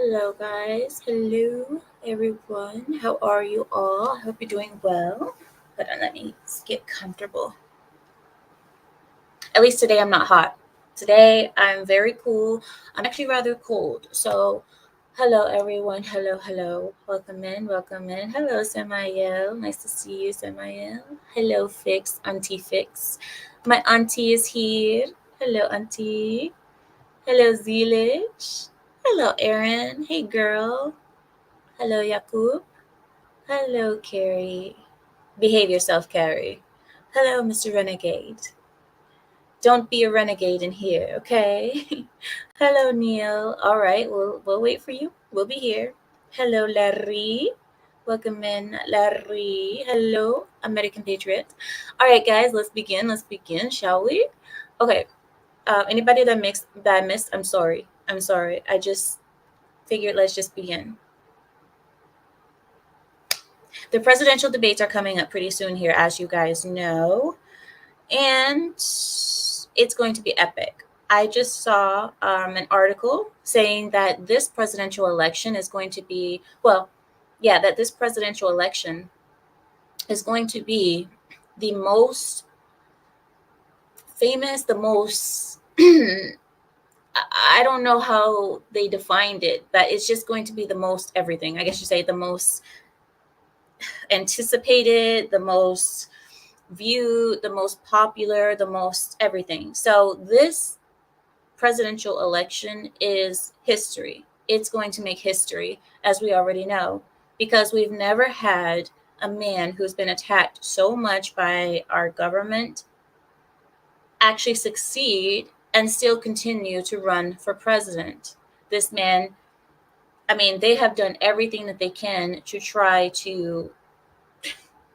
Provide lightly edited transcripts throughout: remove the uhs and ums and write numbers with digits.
Hello, guys. Hello, everyone. How are you all? I hope you're doing well. Hold on, let me get comfortable. At least today I'm not hot. Today I'm very cool. I'm actually rather cold. So, hello, everyone. Hello. Welcome in. Hello, Samael. Nice to see you, Samael. Hello, Fix, Auntie Fix. My auntie is here. Hello, Auntie. Hello, Zilich. Hello, Erin. Hey, girl. Hello, Yakub. Hello, Carrie. Behave yourself, Carrie. Hello, Mr. Renegade. Don't be a renegade in here, okay? Hello, Neil. All right, we'll wait for you. We'll be here. Hello, Larry. Welcome in, Larry. Hello, American Patriot. All right, guys, let's begin. Shall we? Okay. Anybody that I missed, I'm sorry. I just figured let's just begin. The presidential debates are coming up pretty soon here, as you guys know, and it's going to be epic. I just saw an article saying that this presidential election is going to be, that this presidential election is going to be the most famous, the most, I don't know how they defined it, but it's just going to be the most everything. I guess you say the most anticipated, the most viewed, the most popular, the most everything. So this presidential election is history. It's going to make history, as we already know, because we've never had a man who's been attacked so much by our government actually succeed and still continue to run for president. This man, they have done everything that they can to try to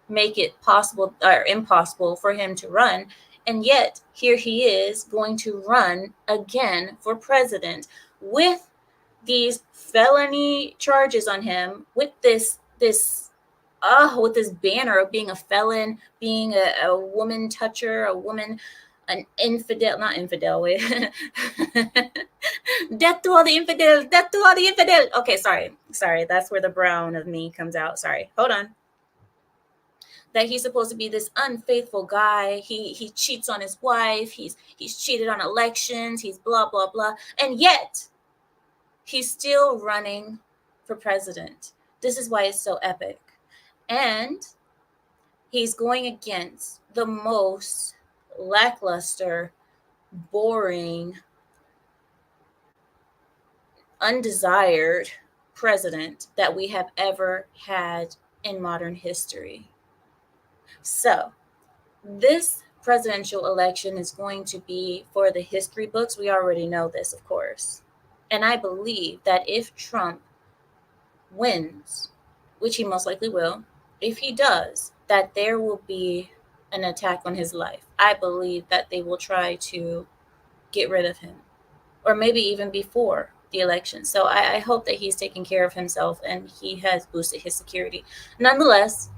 make it possible or impossible for him to run. And yet, here he is going to run again for president with these felony charges on him, with this banner of being a felon, being a woman toucher, an infidel, not infidel, wait. Death to all the infidels, death to all the infidels. Okay, sorry, that's where the brown of me comes out. Sorry, hold on. That he's supposed to be this unfaithful guy. He cheats on his wife. He's cheated on elections. He's blah blah blah. And yet he's still running for president. This is why it's so epic. And he's going against the most lackluster, boring, undesired president that we have ever had in modern history. So, this presidential election is going to be for the history books. We already know this, of course. And I believe that if Trump wins, which he most likely will, if he does, that there will be an attack on his life. I believe that they will try to get rid of him, or maybe even before the election. So I hope that he's taking care of himself and he has boosted his security. Nonetheless,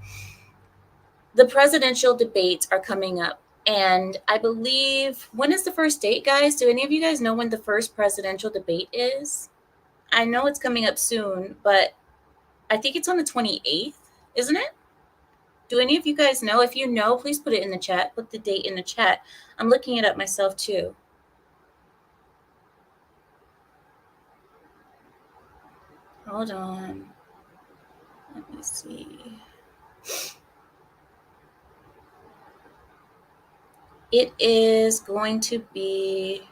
the presidential debates are coming up. And I believe, when is the first date, guys? Do any of you guys know when the first presidential debate is? I know it's coming up soon, but I think it's on the 28th, isn't it? Do any of you guys know? If you know, please put it in the chat. Put the date in the chat. I'm looking it up myself too. Hold on. Let me see. It is going to be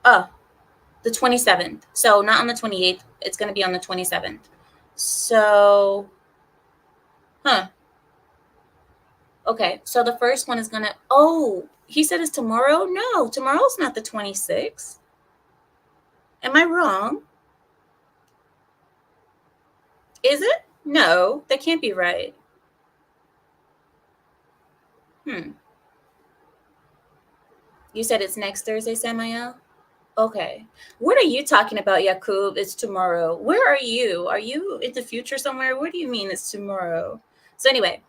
the 27th. So not on the 28th. It's going to be on the 27th. So, okay. So the first one is going to, he said it's tomorrow? No, tomorrow's not the 26th. Am I wrong? Is it? No, that can't be right. You said it's next Thursday, Samael? Okay. What are you talking about, Yakub? It's tomorrow. Where are you? Are you in the future somewhere? What do you mean it's tomorrow? So anyway,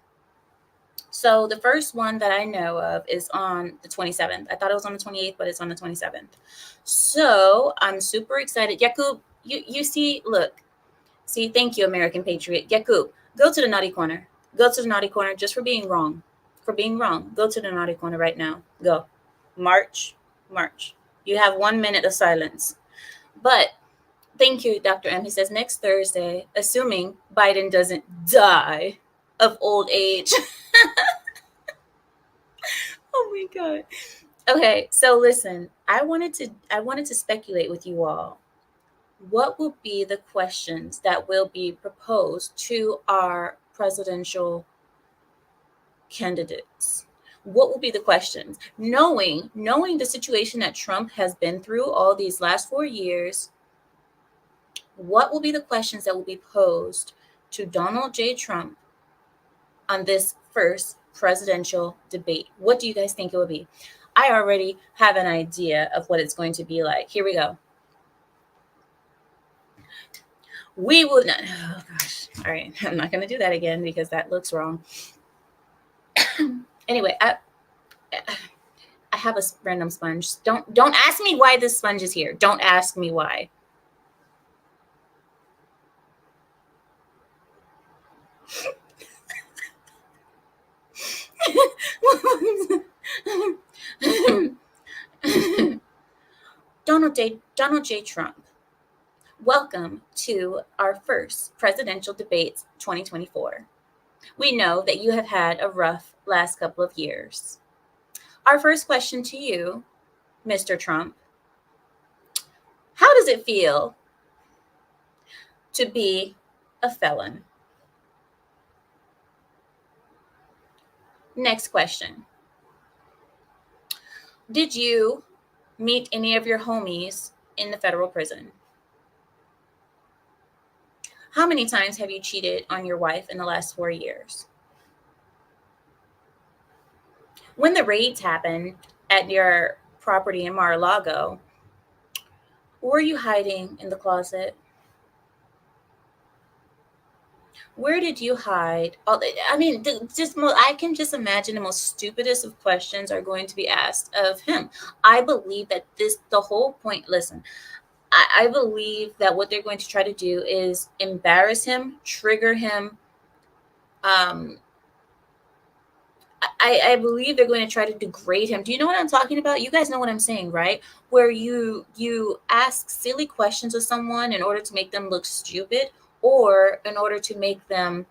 so the first one that I know of is on the 27th. I thought it was on the 28th, but it's on the 27th. So I'm super excited. Yakub, You see, look, see, thank you, American Patriot. Yaku, go to the naughty corner. Go to the naughty corner just for being wrong. For being wrong. Go to the naughty corner right now. Go. March. March. You have 1 minute of silence. But thank you, Dr. M. He says next Thursday, assuming Biden doesn't die of old age. Oh my God. Okay, so listen, I wanted to speculate with you all. What will be the questions that will be proposed to our presidential candidates? What will be the questions? Knowing the situation that Trump has been through all these last 4 years, what will be the questions that will be posed to Donald J. Trump on this first presidential debate? What do you guys think it will be? I already have an idea of what it's going to be like. Here we go. We will not. Oh gosh. All right. I'm not going to do that again because that looks wrong. Anyway, I have a random sponge. Don't ask me why this sponge is here. Don't ask me why. Donald J. Trump, welcome to our first presidential debates 2024. We know that you have had a rough last couple of years. Our first question to you, Mr. Trump, how does it feel to be a felon? Next question. Did you meet any of your homies in the federal prison? How many times have you cheated on your wife in the last 4 years? When the raids happened at your property in Mar-a-Lago, were you hiding in the closet? Where did you hide? I mean, I can just imagine the most stupidest of questions are going to be asked of him. I believe that the whole point, listen, I believe that what they're going to try to do is embarrass him, trigger him. I believe they're going to try to degrade him. Do you know what I'm talking about? You guys know what I'm saying, right? Where you ask silly questions of someone in order to make them look stupid or in order to make them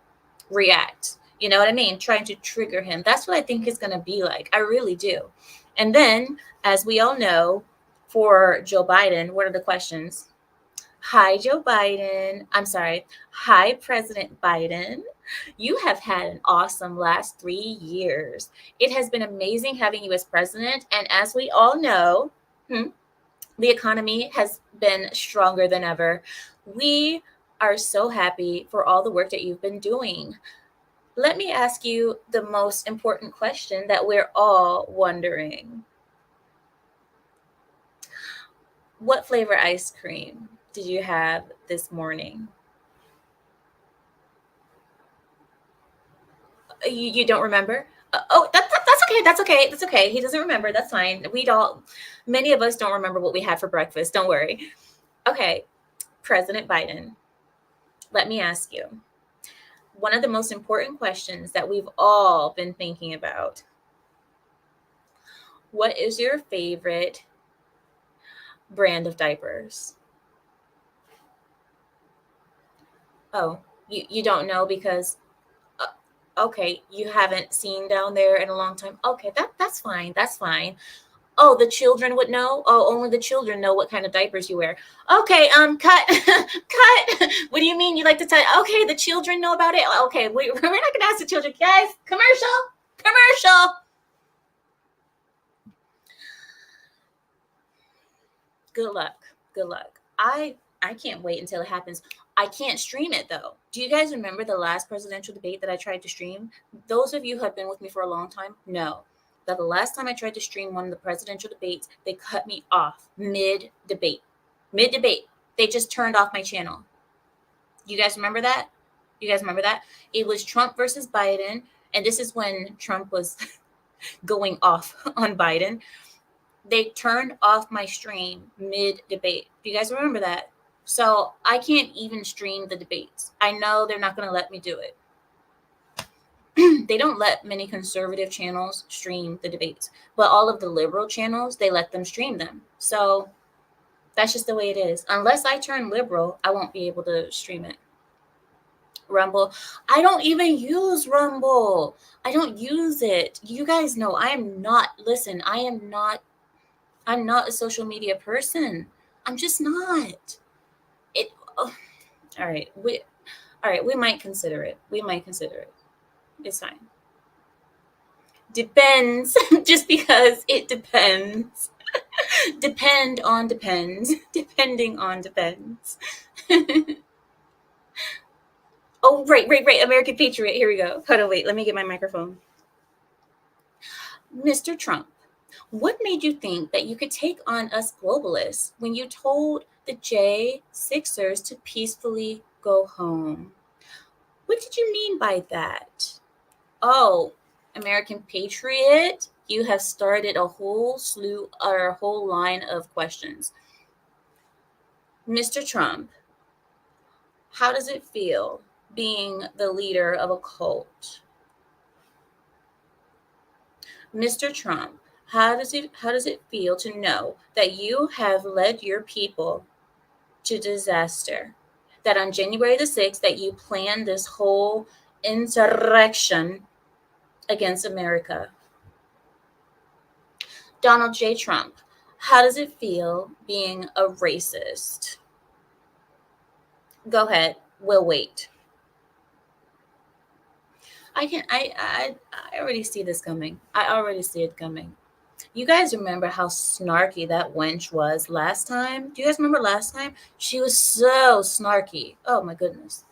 react. You know what I mean? Trying to trigger him. That's what I think it's going to be like. I really do. And then, as we all know, for Joe Biden, what are the questions? Hi, Joe Biden. I'm sorry. Hi, President Biden. You have had an awesome last 3 years. It has been amazing having you as president. And as we all know, the economy has been stronger than ever. We are so happy for all the work that you've been doing. Let me ask you the most important question that we're all wondering. What flavor ice cream did you have this morning? You don't remember? That's okay. That's okay. That's okay. He doesn't remember. That's fine. Many of us don't remember what we had for breakfast. Don't worry. Okay, President Biden, let me ask you one of the most important questions that we've all been thinking about. What is your favorite brand of diapers? Oh, you don't know because okay, you haven't seen down there in a long time. Okay, that's fine. That's fine. Oh, the children would know. Oh, only the children know what kind of diapers you wear. Okay, cut, cut. What do you mean you like to tell? Okay, the children know about it. Okay, we're not gonna ask the children, guys. Commercial. Good luck. Good luck. I can't wait until it happens. I can't stream it though. Do you guys remember the last presidential debate that I tried to stream? Those of you who have been with me for a long time know that the last time I tried to stream one of the presidential debates, they cut me off mid debate. Mid debate. They just turned off my channel. You guys remember that? You guys remember that? It was Trump versus Biden. And this is when Trump was going off on Biden. They turned off my stream mid debate. Do you guys remember that? So I can't even stream the debates. I know they're not going to let me do it. They don't let many conservative channels stream the debates, but all of the liberal channels, they let them stream them. So that's just the way it is. Unless I turn liberal, I won't be able to stream it. Rumble. I don't even use Rumble. I don't use it. You guys know I'm not, listen, I'm not a social media person. I'm just not. It oh, all right. We might consider it. We might consider it. It's fine. Depends. Just because it depends. Depend on depends. Depending on depends. Oh, right. American Patriot. Here we go. Hold on, wait. Let me get my microphone. Mr. Trump, what made you think that you could take on us globalists when you told the J6ers to peacefully go home? What did you mean by that? Oh, American Patriot, you have started a whole slew or a whole line of questions. Mr. Trump, how does it feel being the leader of a cult? Mr. Trump, how does it feel to know that you have led your people to disaster? That on January the 6th that you planned this whole insurrection against America? Donald J. Trump, how does it feel being a racist? Go ahead. We'll wait. I already see this coming. I already see it coming. You guys remember how snarky that wench was last time? Do you guys remember last time? She was so snarky. Oh my goodness.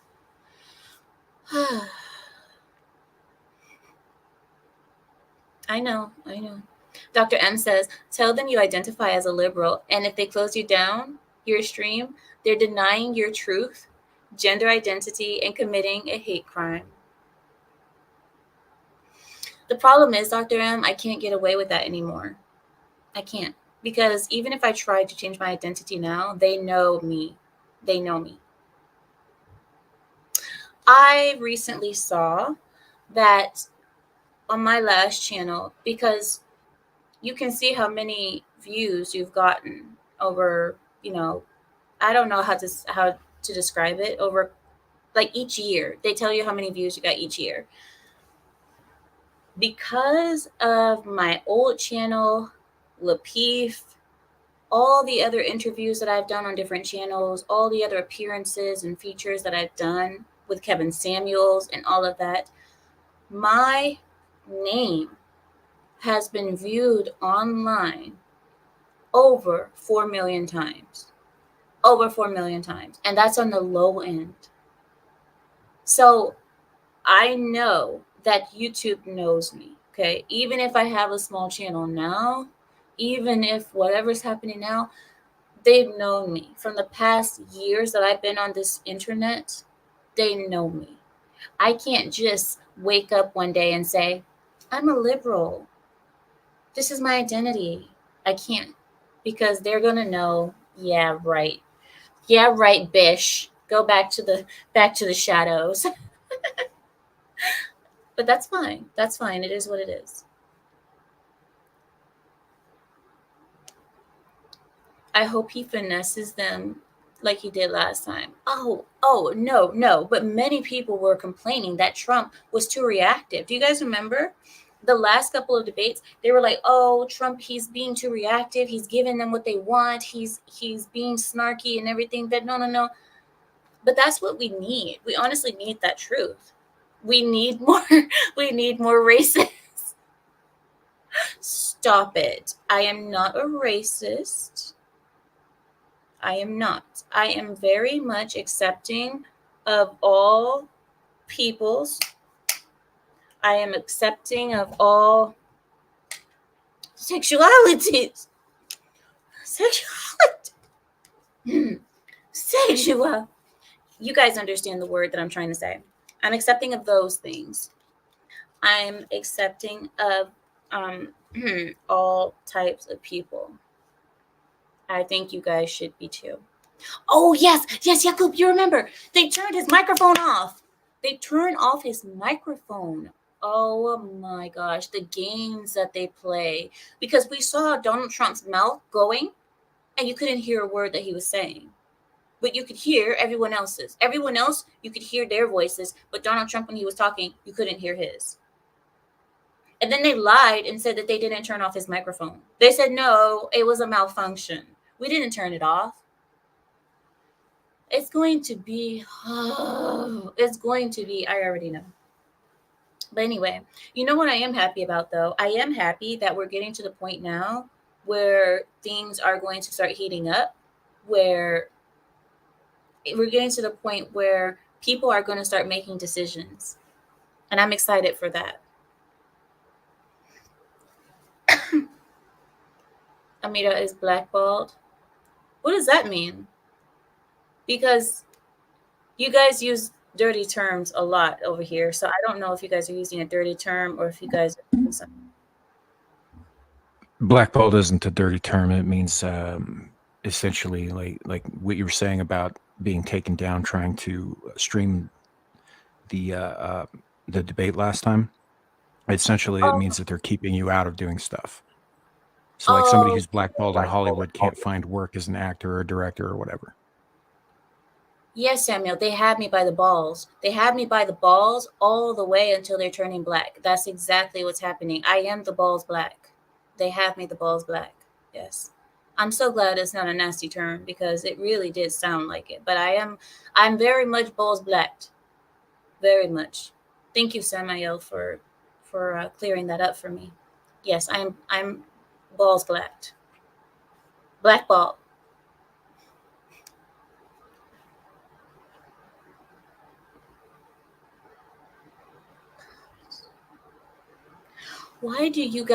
I know. Dr. M says, tell them you identify as a liberal, and if they close you down, your stream, they're denying your truth, gender identity, and committing a hate crime. The problem is, Dr. M, I can't get away with that anymore. I can't. Because even if I try to change my identity now, they know me. They know me. I recently saw that on my last channel, because you can see how many views you've gotten over, I don't know how to describe it, over like each year. They tell you how many views you got each year. Because of my old channel, Lapeef, all the other interviews that I've done on different channels, all the other appearances and features that I've done with Kevin Samuels and all of that, my name has been viewed online over 4 million times. Over 4 million times. And that's on the low end. So I know that YouTube knows me. Okay. Even if I have a small channel now, even if whatever's happening now, they've known me from the past years that I've been on this internet. They know me. I can't just wake up one day and say, I'm a liberal. This is my identity. I can't, because they're going to know, yeah, right. Yeah, right, bish. Go back to the shadows. But that's fine. That's fine. It is what it is. I hope he finesses them like he did last time. Oh, no. But many people were complaining that Trump was too reactive. Do you guys remember? The last couple of debates, they were like, "Oh, Trump, he's being too reactive. He's giving them what they want. He's being snarky and everything." But no. But that's what we need. We honestly need that truth. We need more. We need more racists. Stop it. I am not a racist. I am not. I am very much accepting of all peoples. I am accepting of all sexualities. Sexuality. Sexual. You guys understand the word that I'm trying to say. I'm accepting of those things. I'm accepting of all types of people. I think you guys should be too. Oh, yes, yes, Yakub, you remember. They turned his microphone off. They turned off his microphone. Oh my gosh, the games that they play. Because we saw Donald Trump's mouth going, and you couldn't hear a word that he was saying. But you could hear everyone else's. Everyone else, you could hear their voices. But Donald Trump, when he was talking, you couldn't hear his. And then they lied and said that they didn't turn off his microphone. They said, no, it was a malfunction. We didn't turn it off. It's going to be, oh, it's going to be, I already know. But anyway, you know what I am happy about though? I am happy that we're getting to the point now where things are going to start heating up, where we're getting to the point where people are going to start making decisions. And I'm excited for that. Amira is blackballed. What does that mean? Because you guys use dirty terms a lot over here. So I don't know if you guys are using a dirty term or if you guys are doing something. Blackballed isn't a dirty term. It means essentially like what you were saying about being taken down, trying to stream the uh, uh, the debate last time. Essentially, it Oh, means that they're keeping you out of doing stuff. So, like somebody oh, who's blackballed in Hollywood can't find work as an actor or a director or whatever. yes, Samuel. They had me by the balls. They had me by the balls all the way until they're turning black. That's exactly what's happening. I am the balls black. They have me the balls black. Yes. I'm so glad it's not a nasty term because it really did sound like it. But I'm very much balls blacked. Very much. Thank you, Samuel, for clearing that up for me. Yes, I'm balls blacked. Blackball. Why do you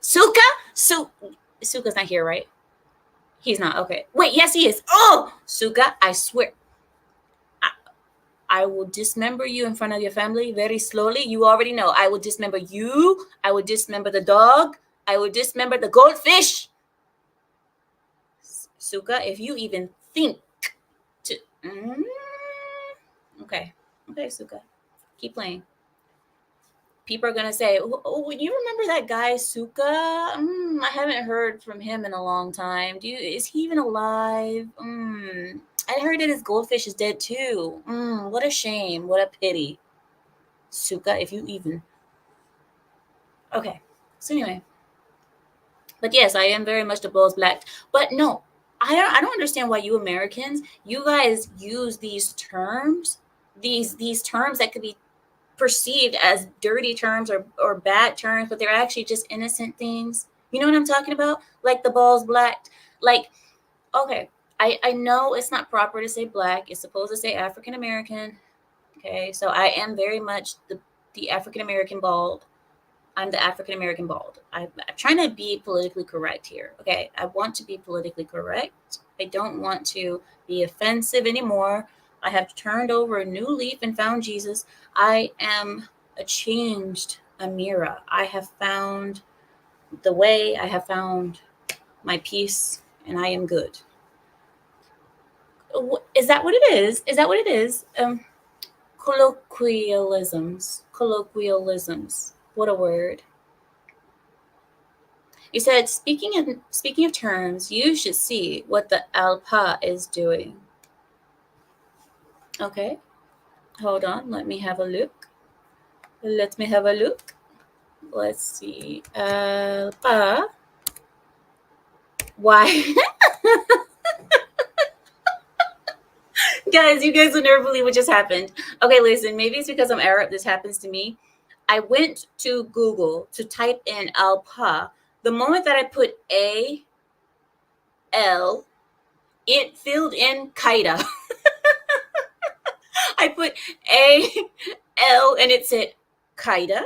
Suka? Suka's not here, right? He's not. Okay. Wait, yes he is. Oh, Suka, I swear. I, I will dismember you in front of your family very slowly. You already know. I will dismember you. I will dismember the dog. I will dismember the goldfish. Suka, if you even think to okay. Okay, Suka. Keep playing. People are gonna say, "Oh, you remember that guy Suka? I haven't heard from him in a long time. Is he even alive? I heard that his goldfish is dead too. What a shame. What a pity, Suka. If you even okay. So anyway, but yes, I am very much the balls black. But no, I don't understand why you Americans, you guys use these terms, these terms that could be perceived as dirty terms or bad terms, but they're actually just innocent things. You know what I'm talking about? Like the balls blacked. Like, okay, I know it's not proper to say black. It's supposed to say African American. Okay, so I am very much the African American bald. I'm the African American bald. I'm trying to be politically correct here. Okay, I want to be politically correct. I don't want to be offensive anymore. I have turned over a new leaf and found Jesus. I am a changed Amira. I have found the way. I have found my peace, and I am good. Is that what it is? Is that what it is? Colloquialisms. Colloquialisms. What a word. You said, speaking of terms, you should see what the alpa is doing. Okay, hold on. Let me have a look. Let me have a look. Let's see. Alpa. Why? Guys, you guys will never believe what just happened. Okay, listen. Maybe it's because I'm Arab. This happens to me. I went to Google to type in alpa. The moment that I put A-L, it filled in Qaeda. I put A-L and it said Qaeda.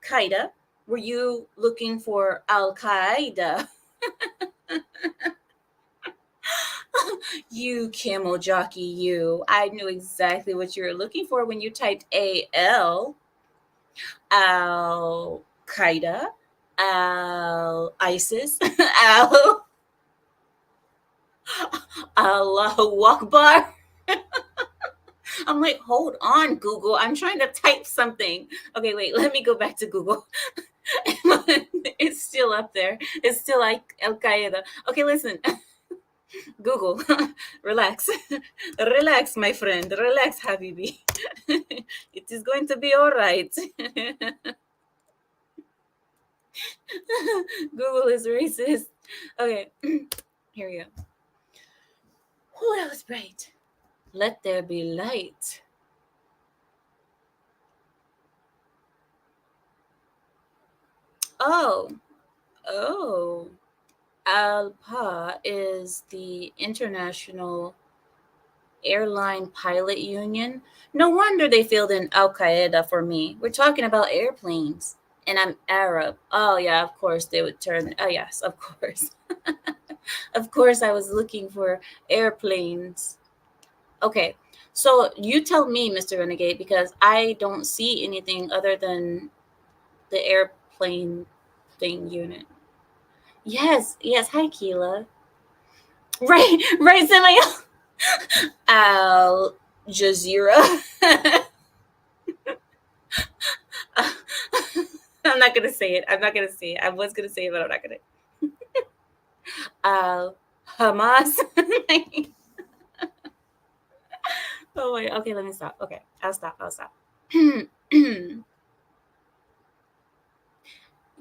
Qaeda. Were you looking for Al Qaeda? You camel jockey, you. I knew exactly what you were looking for when you typed A-L. Al Qaeda. Al ISIS. Al. Allahu Akbar. I'm like, hold on, Google. I'm trying to type something. Okay, wait, let me go back to Google. It's still up there. It's still like Al Qaeda. Okay, listen. Google, relax. Relax, my friend. Relax, Habibi. It is going to be all right. Google is racist. Okay, here we go. Oh, that was bright. Let there be light. Oh, oh. ALPA is the International Airline Pilot Union. No wonder they filled in Al Qaeda for me. We're talking about airplanes. And I'm Arab. Oh, yeah, of course they would turn. Oh, yes, of course. Of course, I was looking for airplanes. Okay, so you tell me, Mr. Renegade, because I don't see anything other than the airplane thing unit. Yes, yes. Hi, Keela. Right, right, Samaya. Al Jazeera. I'm not gonna say it. I'm not gonna say it. I was gonna say it, but I'm not gonna. Al Hamas. Oh wait. Okay, let me stop. Okay, I'll stop. I'll stop.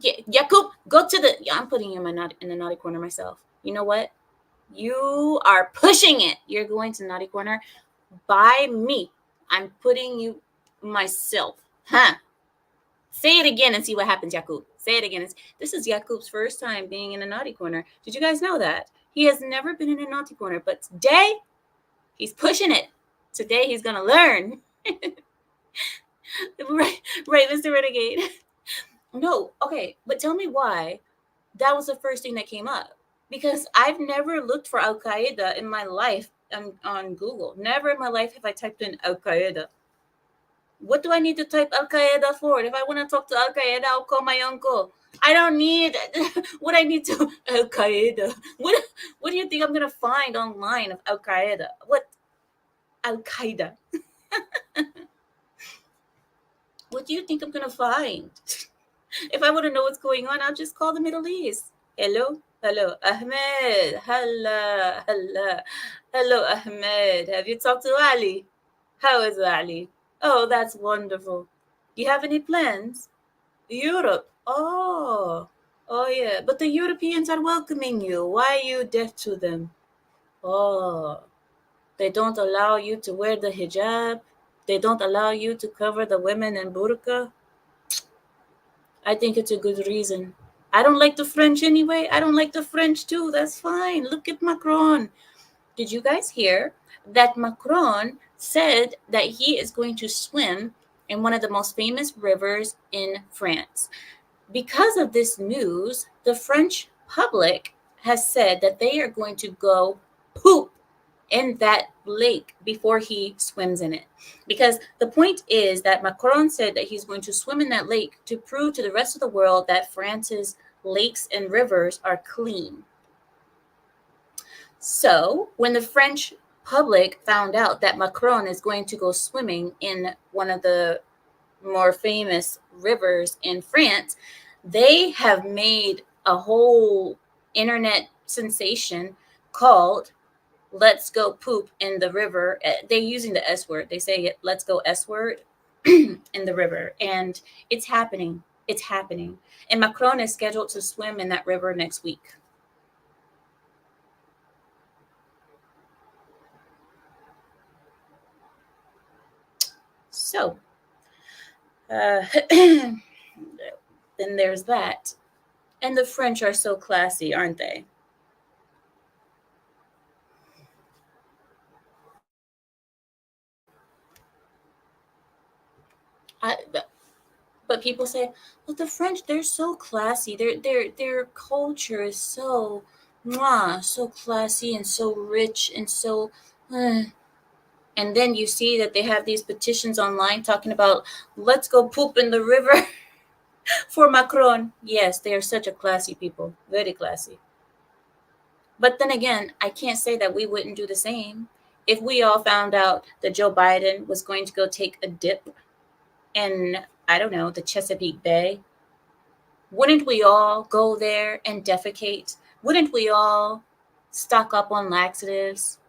Yeah, Yakub, go to the. Yeah, I'm putting you in the naughty corner myself. You know what? You are pushing it. You're going to naughty corner by me. I'm putting you myself. Huh? Say it again and see what happens, Yakub. Say it again. This is Yakub's first time being in a naughty corner. Did you guys know that? He has never been in a naughty corner, but today he's pushing it. Today he's gonna learn. Right, right, Mr. Renegade. No, okay, but tell me why that was the first thing that came up. Because I've never looked for Al Qaeda in my life on Google. Never in my life have I typed in Al Qaeda. What do I need to type Al Qaeda for? If I want to talk to Al Qaeda, I'll call my uncle. I don't need what I need to Al Qaeda. What do you think I'm gonna find online of Al Qaeda? What Al Qaeda? What do you think I'm gonna find? If I want to know what's going on, I'll just call the Middle East. Hello, hello, Ahmed. Hello, hello, hello, Ahmed. Have you talked to Ali? How is Ali? Oh, that's wonderful. Do you have any plans? Europe. Oh yeah. But the Europeans are welcoming you. Why are you deaf to them? Oh, they don't allow you to wear the hijab. They don't allow you to cover the women in burqa. I think it's a good reason. I don't like the French anyway. I don't like the French too. That's fine. Look at Macron. Did you guys hear that Macron said that he is going to swim in one of the most famous rivers in France? Because of this news, the French public has said that they are going to go poop in that lake before he swims in it. Because the point is that Macron said that he's going to swim in that lake to prove to the rest of the world that France's lakes and rivers are clean. So, when the French public found out that Macron is going to go swimming in one of the more famous rivers in France, they have made a whole internet sensation called "Let's Go Poop in the River." They're using the S word. They say, "Let's go S word in the river." And it's happening. It's happening. And Macron is scheduled to swim in that river next week. So, then there's that. And the French are so classy, aren't they? I, but people say, "But the French, they're so classy. Their culture is so, mwah, so classy and so rich and so." Uh. And then you see that they have these petitions online talking about "Let's go poop in the river" for Macron. Yes, they are such a classy people, very classy. But then again, I can't say that we wouldn't do the same. If we all found out that Joe Biden was going to go take a dip in, I don't know, the Chesapeake Bay, wouldn't we all go there and defecate? Wouldn't we all stock up on laxatives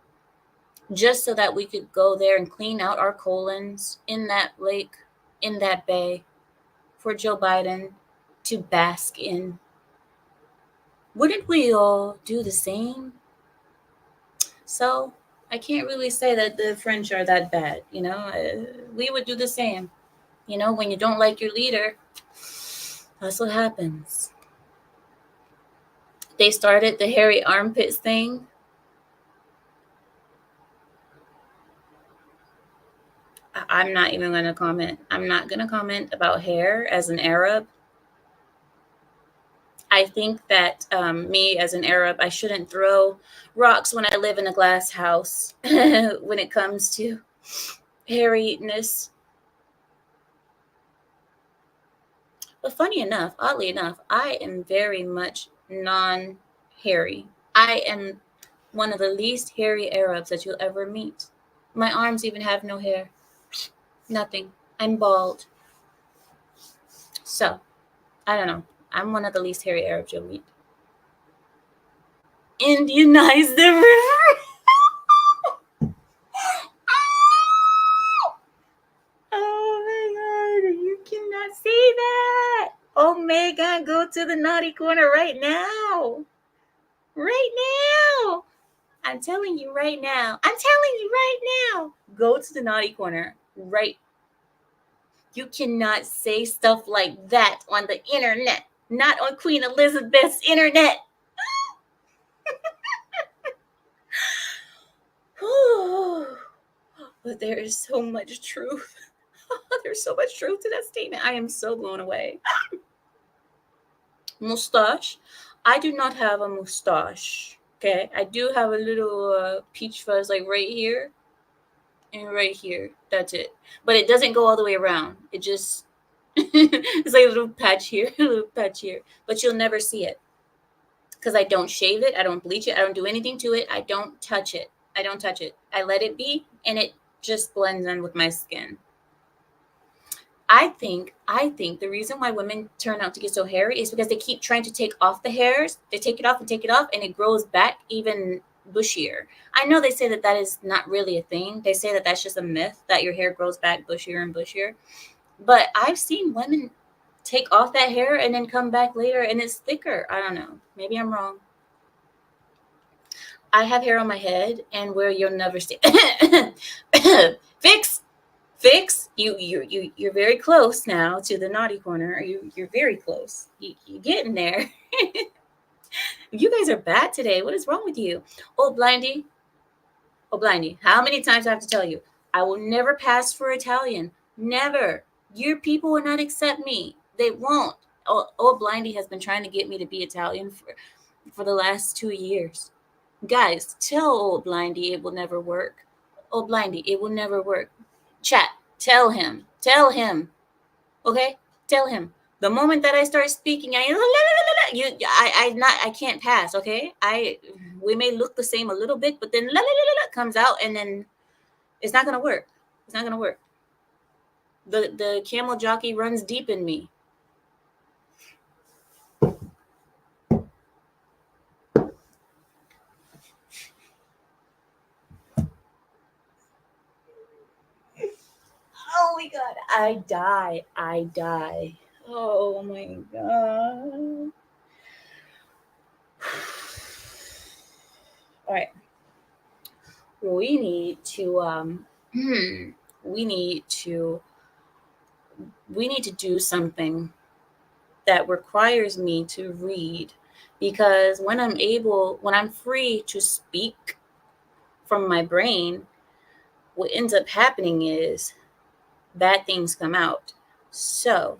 just so that we could go there and clean out our colons in that lake, in that bay, for Joe Biden to bask in? Wouldn't we all do the same? So I can't really say that the French are that bad. We would do the same. When you don't like your leader, that's what happens. They started the hairy armpits thing. I'm not even going to comment. I'm not going to comment about hair as an Arab. I think that me as an Arab, I shouldn't throw rocks when I live in a glass house when it comes to hairiness. But funny enough, oddly enough, I am very much non-hairy. I am one of the least hairy Arabs that you'll ever meet. My arms even have no hair. Nothing. I'm bald. So, I don't know. I'm one of the least hairy Arabs you'll meet. Indianize the river. Oh my god, you cannot say that. Oh my god, go to the naughty corner right now. Right now. I'm telling you right now. Go to the naughty corner right. You cannot say stuff like that on the internet. Not on Queen Elizabeth's internet. But there is so much truth. There's so much truth to that statement. I am so blown away. Mustache. I do not have a mustache. Okay, I do have a little peach fuzz like right here and right here. That's it. But it doesn't go all the way around. It just it's like a little patch here, a little patch here. But you'll never see it because I don't shave it. I don't bleach it. I don't do anything to it. I don't touch it. I let it be, and it just blends in with my skin. I think the reason why women turn out to get so hairy is because they keep trying to take off the hairs. They take it off, and it grows back even bushier. I know they say that that is not really a thing. They say that that's just a myth that your hair grows back bushier and bushier. But I've seen women take off that hair and then come back later and it's thicker. I don't know. Maybe I'm wrong. I have hair on my head and where you'll never see. Fix. You're very close now to the naughty corner. You're very close. You're getting there. You guys are bad today. What is wrong with you? Oh, Blindy. How many times do I have to tell you? I will never pass for Italian. Never. Your people will not accept me. They won't. Old Blindy has been trying to get me to be Italian for the last 2 years. Guys, tell old Blindy it will never work. Old Blindy, it will never work. Chat, tell him. Okay? Tell him. The moment that I start speaking, I can't pass, okay? We may look the same a little bit, but then comes out and then it's not gonna work. The camel jockey runs deep in me. Oh my god, I die. Oh my god. All right. We need to we need to do something that requires me to read, because when I'm free to speak from my brain, what ends up happening is bad things come out. So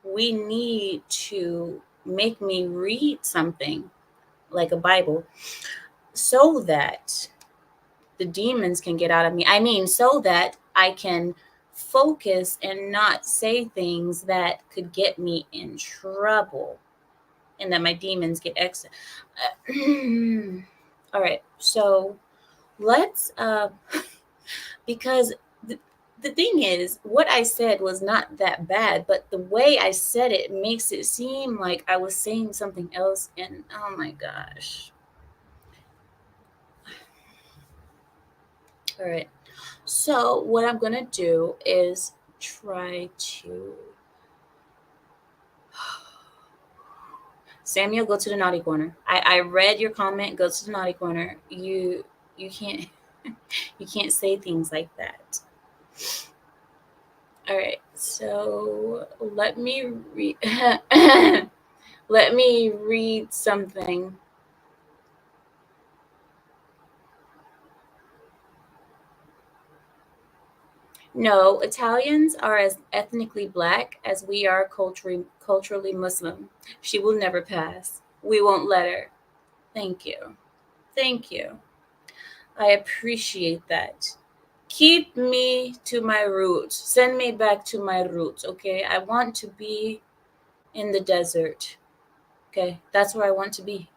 we need to make me read something like a Bible so that the demons can get out of me. I mean, so that I can focus and not say things that could get me in trouble and that my demons get exit. All right. So let's because the thing is, what I said was not that bad, but the way I said it makes it seem like I was saying something else, and oh my gosh. All right. So what I'm gonna do is try to Samuel, go to the naughty corner. I read your comment. Go to the naughty corner. You can't you can't say things like that. All right. So let me read. Let me read something. No, Italians are as ethnically black as we are culturally Muslim. She will never pass. We won't let her. Thank you. Thank you. I appreciate that. Keep me to my roots. Send me back to my roots, okay? I want to be in the desert. Okay? That's where I want to be.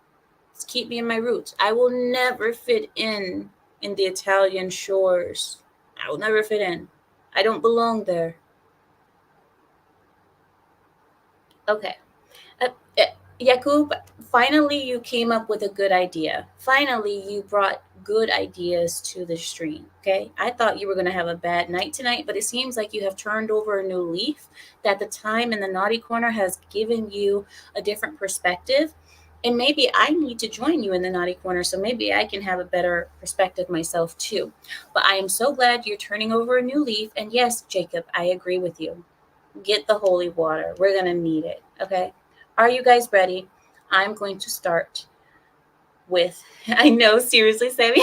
Just keep me in my roots. I will never fit in the Italian shores. I will never fit in. I don't belong there. Okay. Uh, uh, Yakub, finally you came up with a good idea. Finally, you brought good ideas to the stream. Okay. I thought you were going to have a bad night tonight, but it seems like you have turned over a new leaf, that the time in the naughty corner has given you a different perspective. And maybe I need to join you in the naughty corner so maybe I can have a better perspective myself too. But I am so glad you're turning over a new leaf. And yes, Jacob, I agree with you. Get the holy water. We're going to need it. Okay. Are you guys ready? I'm going to start with, I know, seriously, Sammy.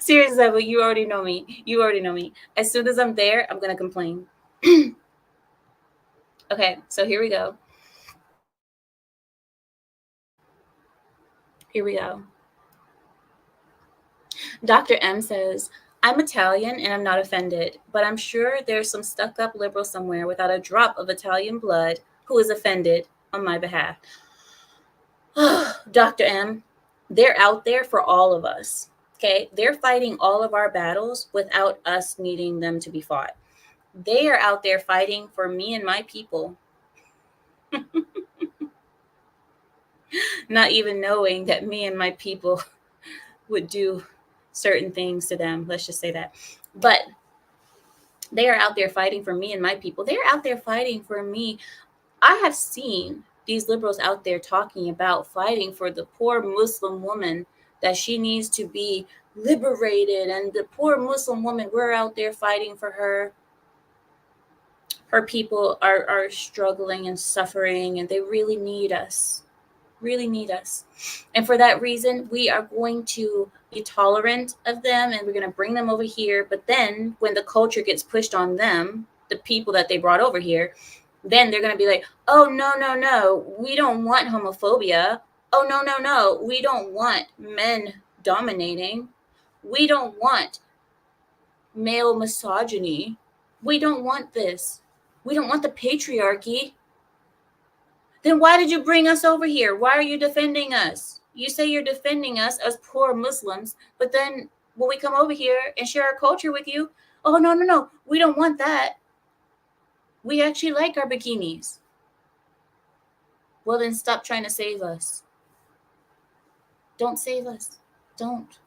Seriously, Sammy, you already know me. You already know me. As soon as I'm there, I'm going to complain. Okay, so here we go. Here we go. Dr. M says, I'm Italian and I'm not offended, but I'm sure there's some stuck up liberal somewhere without a drop of Italian blood who is offended on my behalf. Dr. M, they're out there for all of us. Okay. They're fighting all of our battles without us needing them to be fought. They are out there fighting for me and my people, not even knowing that me and my people would do certain things to them. Let's just say that. But they are out there fighting for me and my people. They're out there fighting for me. I have seen these liberals out there talking about fighting for the poor Muslim woman, that she needs to be liberated, and the poor Muslim woman, we're out there fighting for her. Her people are struggling and suffering, and they really need us. Really need us. And for that reason, we are going to be tolerant of them and we're going to bring them over here. But then when the culture gets pushed on them, the people that they brought over here, then they're going to be like, oh, no, no, no, we don't want homophobia. Oh, no, no, no, we don't want men dominating. We don't want male misogyny. We don't want this. We don't want the patriarchy. Then why did you bring us over here? Why are you defending us? You say you're defending us as poor Muslims, but then when we come over here and share our culture with you, oh, no, no, no, we don't want that. We actually like our bikinis. Well, then stop trying to save us. Don't save us. Don't.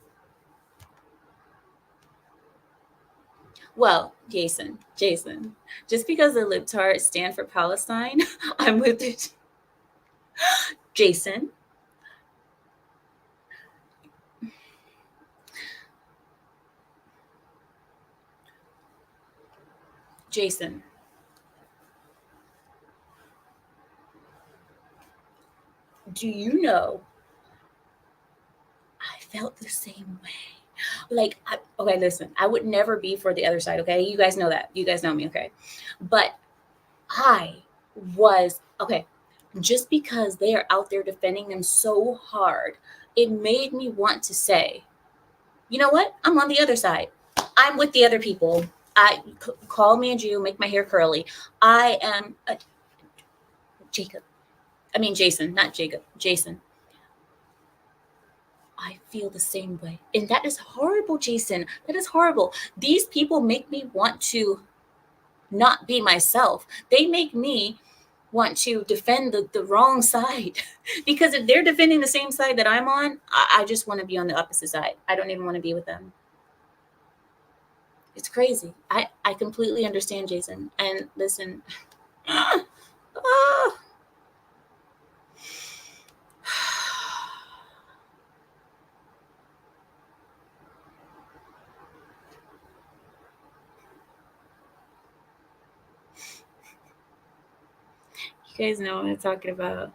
Well, Jason, just because the libtards stand for Palestine, I'm with it. Jason, Jason, do you know I felt the same way? Like, okay, listen, I would never be for the other side, okay? You guys know that. You guys know me, okay? But I was, okay, just because they are out there defending them so hard, it made me want to say, you know what? I'm on the other side. I'm with the other people. Call me a Jew, make my hair curly. I am Jacob. I mean Jason, not Jacob. Jason. I feel the same way. And that is horrible, Jason. That is horrible. These people make me want to not be myself. They make me want to defend the wrong side. Because if they're defending the same side that I'm on, I just want to be on the opposite side. I don't even want to be with them. It's crazy. I completely understand, Jason. And listen, ah, ah. You guys know what I'm talking about.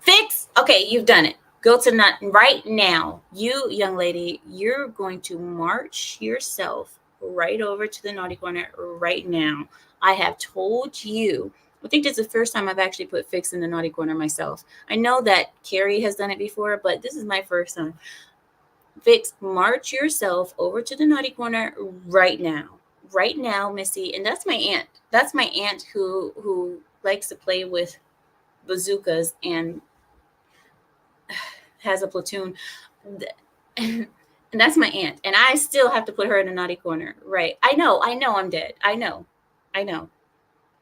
Fix. Okay, you've done it. Go to not right now. You, young lady, you're going to march yourself right over to the naughty corner right now. I have told you. I think this is the first time I've actually put fix in the naughty corner myself. I know that Carrie has done it before, but this is my first time. Fix, march yourself over to the naughty corner right now. Right now, Missy. And that's my aunt. That's my aunt who likes to play with bazookas and has a platoon. And that's my aunt. And I still have to put her in a naughty corner. Right. I know I'm dead. I know.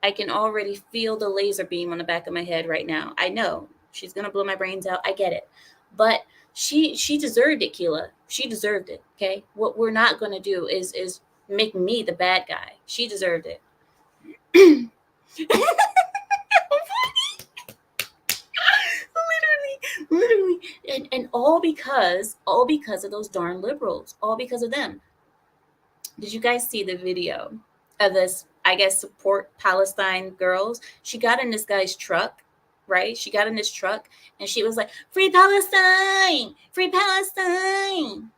I can already feel the laser beam on the back of my head right now. I know. She's gonna blow my brains out. I get it. But she deserved it, Keela. She deserved it. Okay. What we're not gonna do is make me the bad guy. She deserved it. Literally, and all because of those darn liberals, all because of them. Did you guys see the video of this, I guess, support Palestine girls? She got in this guy's truck, right? She got in this truck and she was like, free Palestine, free Palestine,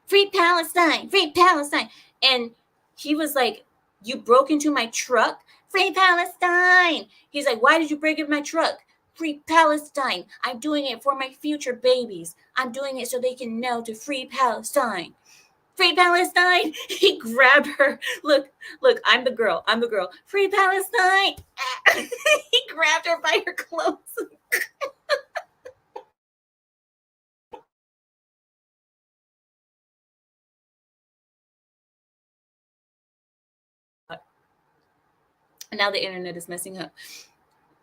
free Palestine, free Palestine. And he was like, you broke into my truck, free Palestine. He's like, why did you break into my truck? Free Palestine. I'm doing it for my future babies. I'm doing it so they can know to free Palestine. Free Palestine. He grabbed her. Look, I'm the girl. Free Palestine. He grabbed her by her clothes. And now the internet is messing up.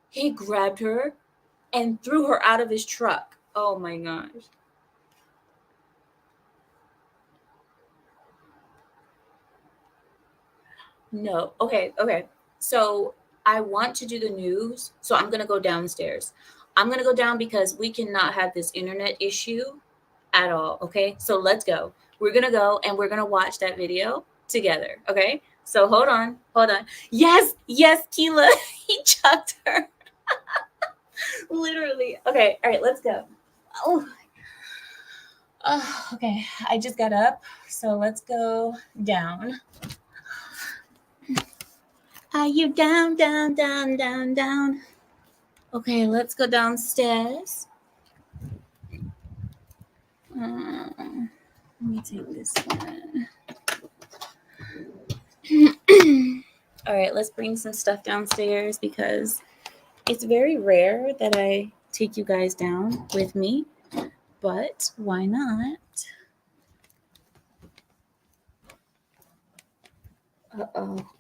He grabbed her and threw her out of his truck. Oh my gosh. No. Okay. So I want to do the news. So I'm going to go downstairs. I'm going to go down because we cannot have this internet issue at all. Okay. So let's go. We're going to go and we're going to watch that video together. Okay. So hold on. Yes, Keela. He chucked her. Literally. Okay. All right. Let's go. Oh, okay. I just got up. So let's go down. Are you down? Okay, let's go downstairs. Let me take this one. All right, let's bring some stuff downstairs because it's very rare that I take you guys down with me, but why not?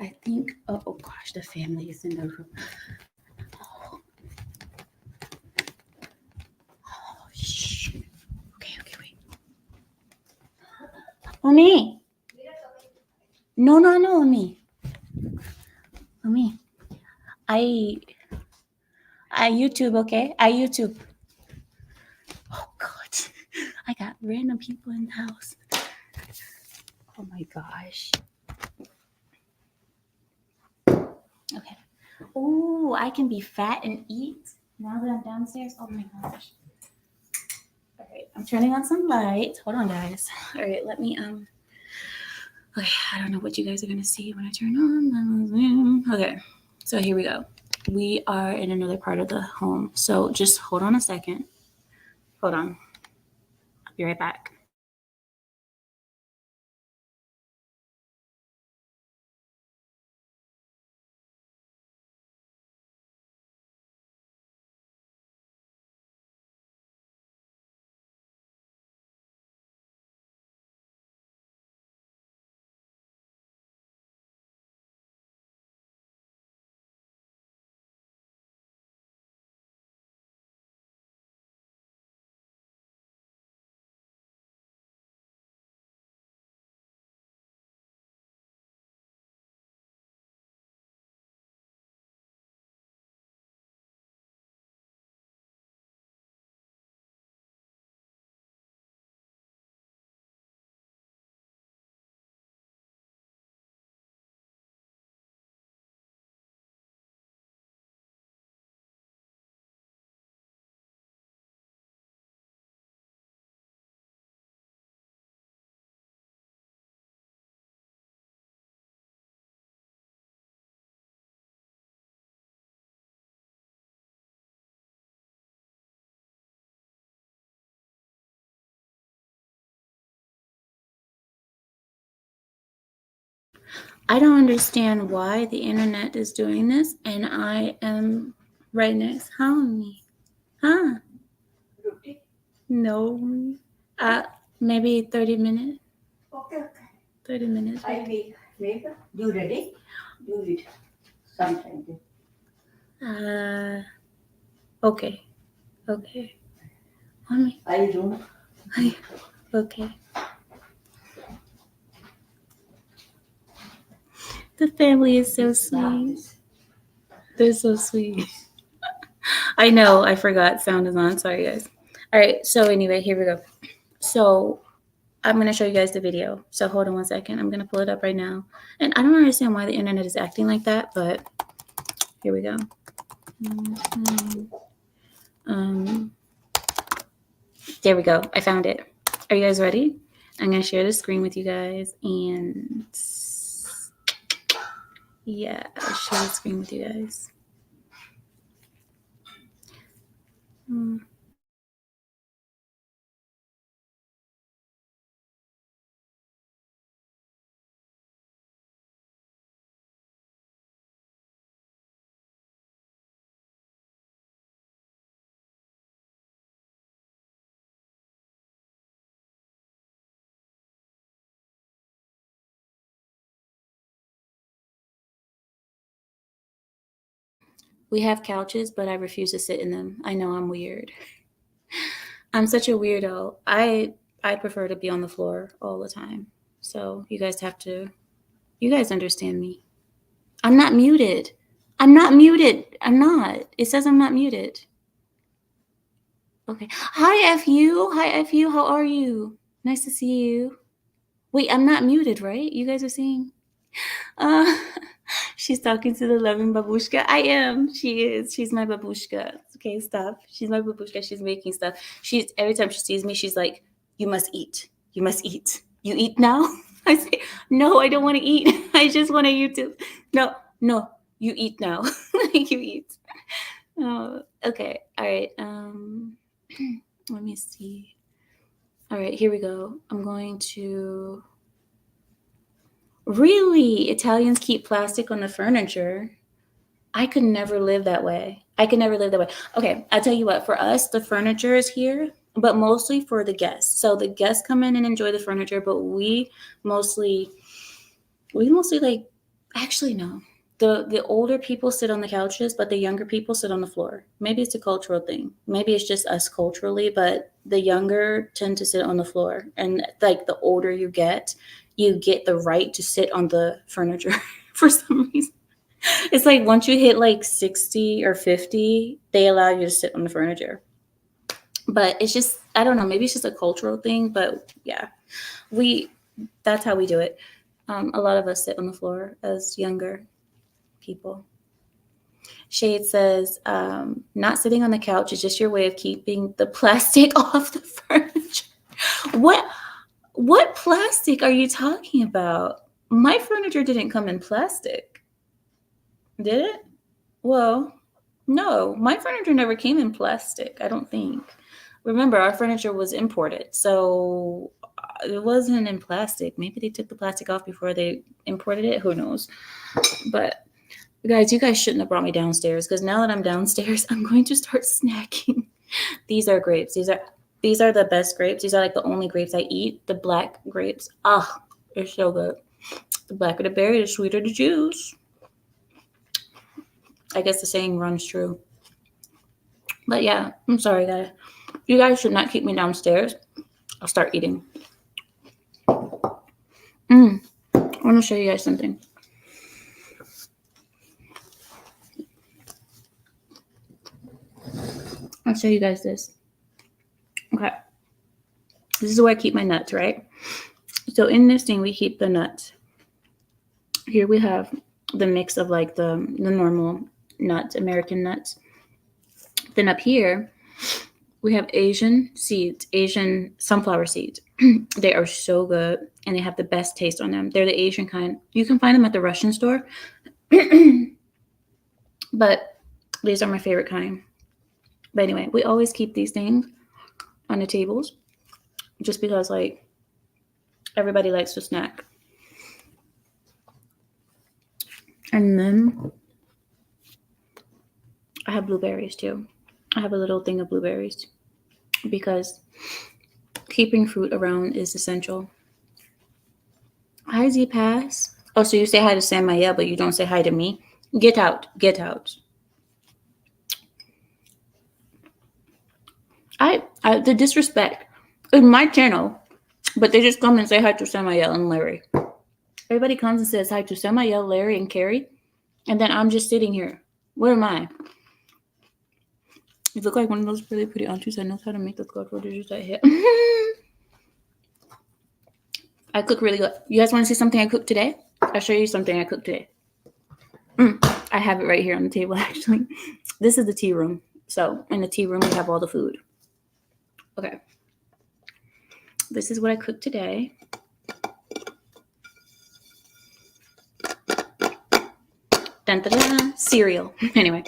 I think, oh gosh, the family is in the room. Oh, shh. Okay, wait. Omi. No, Omi. I YouTube, okay? I YouTube. Oh God, I got random people in the house. Oh my gosh. Okay. Oh, I can be fat and eat now that I'm downstairs. Oh my gosh. All right, I'm turning on some lights. Hold on, guys. All right, let me Okay, I don't know what you guys are gonna see when I turn on. Okay, so here we go. We are in another part of the home, so just hold on a second. Hold on. I'll be right back. I don't understand why the internet is doing this, and I am right next. Homie. Huh? No. Maybe 30 minutes. Okay. 30 minutes. I make. You ready? Do it. Sometime. Okay. Okay. Mommy. I do. Okay. The family is so sweet. They're so sweet. I know. I forgot sound is on. Sorry, guys. All right. So anyway, here we go. So I'm going to show you guys the video. So hold on one second. I'm going to pull it up right now. And I don't understand why the internet is acting like that, but here we go. There we go. I found it. Are you guys ready? I'm going to share the screen with you guys. And yeah, I'll share the screen with you guys. We have couches, but I refuse to sit in them. I know I'm weird. I'm such a weirdo. I prefer to be on the floor all the time. So you guys understand me. I'm not muted. I'm not muted. I'm not. It says I'm not muted. Okay. Hi, FU. Hi, FU. How are you? Nice to see you. Wait, I'm not muted, right? You guys are seeing? She's talking to the loving babushka. I am. She is. She's my babushka. Okay, stop. She's my babushka. She's making stuff. She's every time she sees me, she's like, "You must eat. You must eat. You eat now." I say, "No, I don't want to eat. I just want to YouTube." No, no, you eat now. You eat. Oh, okay. All right. Let me see. All right, here we go. I'm going to. Really? Italians keep plastic on the furniture? I could never live that way. I could never live that way. Okay, I'll tell you what, for us, the furniture is here, but mostly for the guests. So the guests come in and enjoy the furniture, but mostly like, actually, no. The older people sit on the couches, but the younger people sit on the floor. Maybe it's a cultural thing. Maybe it's just us culturally, but the younger tend to sit on the floor. And like the older you get the right to sit on the furniture for some reason. It's like once you hit like 60 or 50, they allow you to sit on the furniture. But it's just, I don't know, maybe it's just a cultural thing, but yeah, that's how we do it. A lot of us sit on the floor as younger people. Shade says, not sitting on the couch is just your way of keeping the plastic off the furniture. What plastic are you talking about? My furniture didn't come in plastic. Did it? Well, no, my furniture never came in plastic, I don't think. Remember, our furniture was imported, so it wasn't in plastic. Maybe they took the plastic off before they imported it. Who knows? But guys, you guys shouldn't have brought me downstairs because now that I'm downstairs, I'm going to start snacking. These are grapes. These are the best grapes. These are like the only grapes I eat. The black grapes. Ah, they're so good. The blacker the berry, the sweeter the juice. I guess the saying runs true. But yeah, I'm sorry, guys. You guys should not keep me downstairs. I'll start eating. I want to show you guys something. I'll show you guys this. Okay. This is where I keep my nuts, right? So in this thing, we keep the nuts. Here we have the mix of like the normal nuts, American nuts. Then up here, we have Asian seeds, Asian sunflower seeds. They are so good and they have the best taste on them. They're the Asian kind. You can find them at the Russian store. But these are my favorite kind. But anyway, we always keep these things on the tables just because like everybody likes to snack. And then I have blueberries too. I have a little thing of blueberries because keeping fruit around is essential. Hi, Z Pass. Oh, so you say hi to Sam Maya, but you don't say hi to me? Get out. Get out. The disrespect in my channel, but they just come and say hi to Samael and Larry. Everybody comes and says hi to Samael, Larry, and Carrie, and then I'm just sitting here. Where am I? You look like one of those really pretty aunties that knows how to make the colorful dishes I hit. I cook really good. You guys want to see something I cooked today? I'll show you something I cooked today. I have it right here on the table, actually. This is the tea room. So in the tea room, we have all the food. Okay. This is what I cooked today. Dun, dun, dun, cereal. Anyway,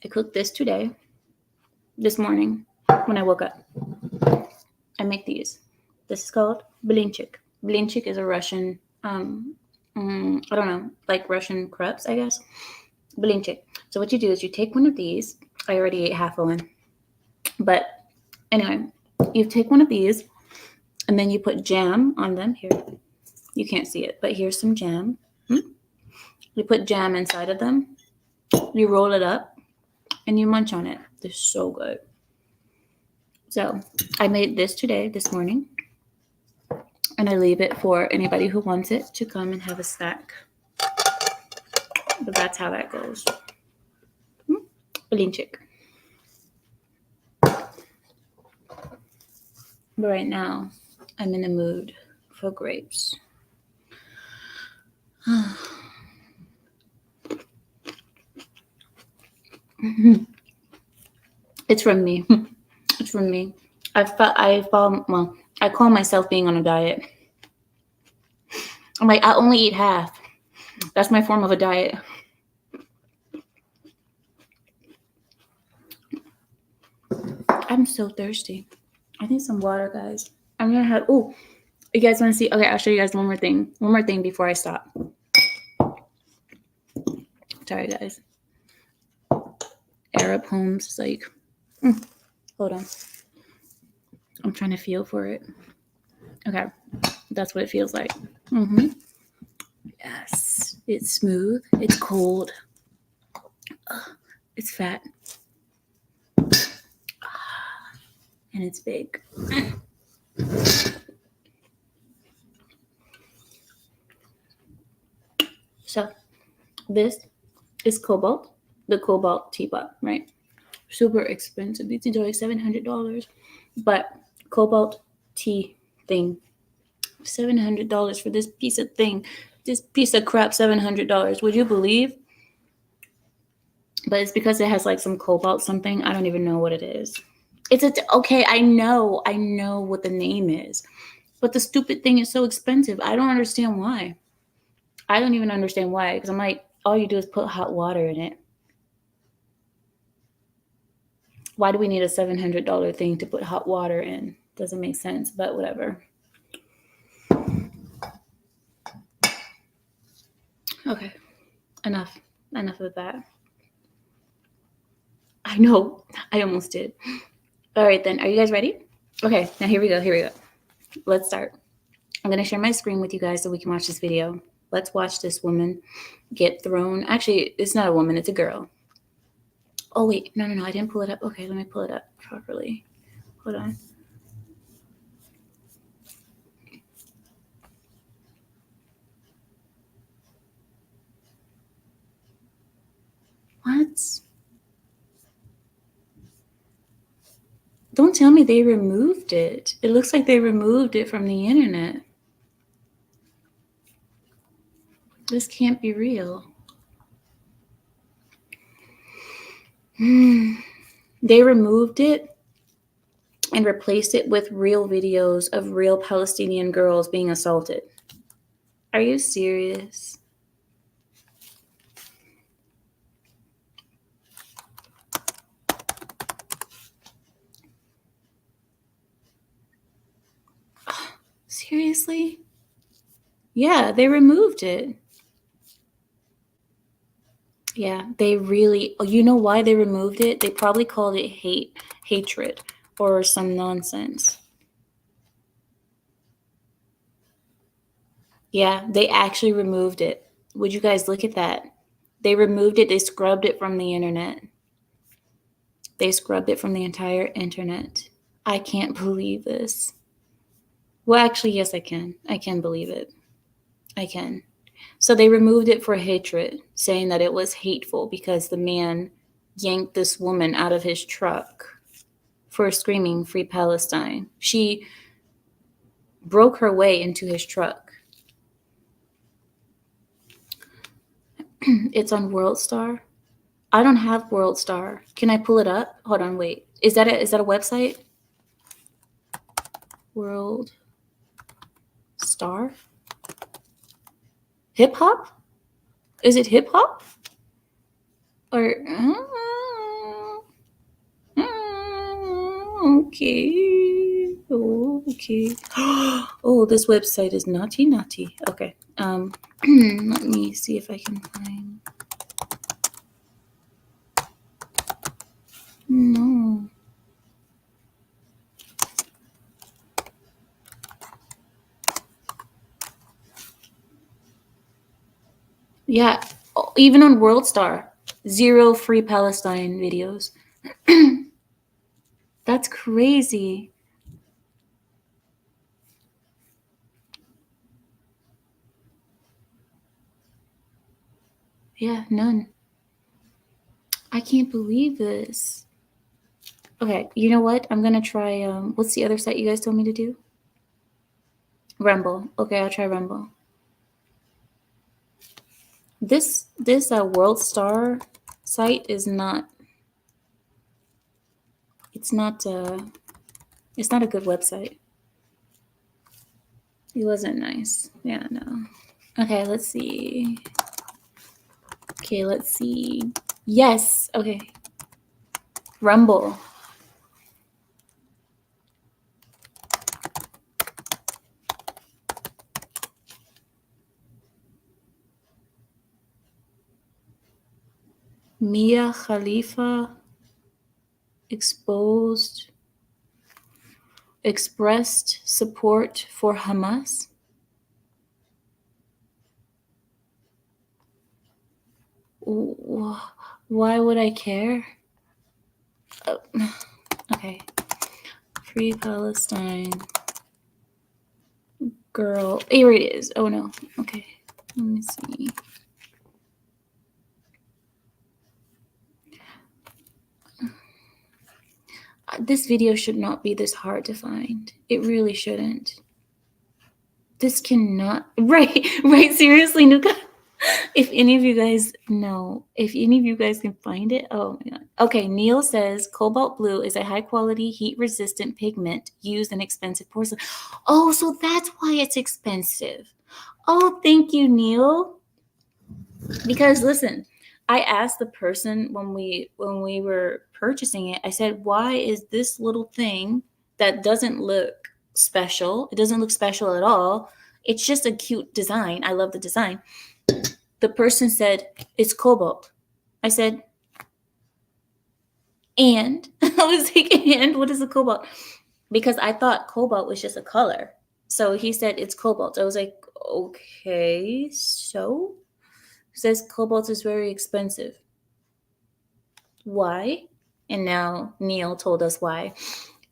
I cooked this today, this morning, when I woke up. I make these. This is called blinchik. Blinchik is a Russian, I don't know, like Russian crepes, I guess. Blinchik. So what you do is you take one of these. I already ate half of one. But anyway, you take one of these, and then you put jam on them. Here, you can't see it, but here's some jam. You put jam inside of them. You roll it up, and you munch on it. They're so good. So I made this today, this morning, and I leave it for anybody who wants it to come and have a snack. But that's how that goes. Blinchik. But right now, I'm in the mood for grapes. It's from me. It's from me. I call myself being on a diet. I'm like, I only eat half. That's my form of a diet. I'm so thirsty. I need some water, guys. I'm gonna have. Oh, you guys want to see? Okay, I'll show you guys one more thing. One more thing before I stop. Sorry, guys. Arab homes is like. Hold on. I'm trying to feel for it. Okay, that's what it feels like. Yes, it's smooth. It's cold. It's fat. And it's big. So this is Cobalt, the Cobalt teapot, right? Super expensive. These are like $700, but Cobalt tea thing, $700 for this piece of thing, this piece of crap, $700. Would you believe? But it's because it has like some cobalt something. I don't even know what it is. Okay. I know what the name is, but the stupid thing is so expensive. I don't understand why. I don't even understand why, because I'm like, all you do is put hot water in it. Why do we need a $700 thing to put hot water in? Doesn't make sense, but whatever. Okay, enough of that. I know, I almost did. All right, then, are you guys ready? Okay, now here we go. Let's start. I'm gonna share my screen with you guys so we can watch this video. Let's watch this woman get thrown. Actually, it's not a woman, it's a girl. Oh wait, no, I didn't pull it up. Okay, let me pull it up properly. Hold on. What? Don't tell me they removed it. It looks like they removed it from the internet. This can't be real. They removed it and replaced it with real videos of real Palestinian girls being assaulted. Are you serious? Seriously? Yeah, they removed it. Yeah, they really. You know why they removed it? They probably called it hatred, or some nonsense. Yeah, they actually removed it. Would you guys look at that? They removed it. They scrubbed it from the internet. They scrubbed it from the entire internet. I can't believe this. Well, actually, yes, I can. I can believe it. I can. So they removed it for hatred, saying that it was hateful because the man yanked this woman out of his truck for screaming "Free Palestine." She broke her way into his truck. It's on WorldStar. I don't have WorldStar. Can I pull it up? Hold on, wait. Is that a website? World Star? Hip hop? Is it hip hop? Or okay. Okay. Oh, this website is naughty. Okay. Let me see if I can find. No. Yeah, even on WorldStar, 0 free Palestine videos. That's crazy. Yeah, none. I can't believe this. Okay, you know what? I'm gonna try. What's the other site you guys told me to do? Rumble. Okay, I'll try Rumble. This WorldStar site is not. It's not. It's not a good website. It wasn't nice. Yeah, no. Okay, let's see. Okay, let's see. Yes. Okay. Rumble. Mia Khalifa expressed support for Hamas. Why would I care? Oh, okay. Free Palestine. Girl. Here it is. Oh no. Okay. Let me see. This video should not be this hard to find. It really shouldn't. This cannot. Right. Seriously, Nuka. If any of you guys know, if any of you guys can find it, oh my god. Okay, Neil says cobalt blue is a high quality, heat resistant pigment used in expensive porcelain. Oh, so that's why it's expensive. Oh, thank you, Neil. Because listen, I asked the person when we were purchasing it, I said, why is this little thing that doesn't look special? It doesn't look special at all. It's just a cute design. I love the design. The person said, it's cobalt. I said, and? I was like, and what is a cobalt? Because I thought cobalt was just a color. So he said, it's cobalt. I was like, okay, so? He says cobalt is very expensive. Why? And now Neil told us why.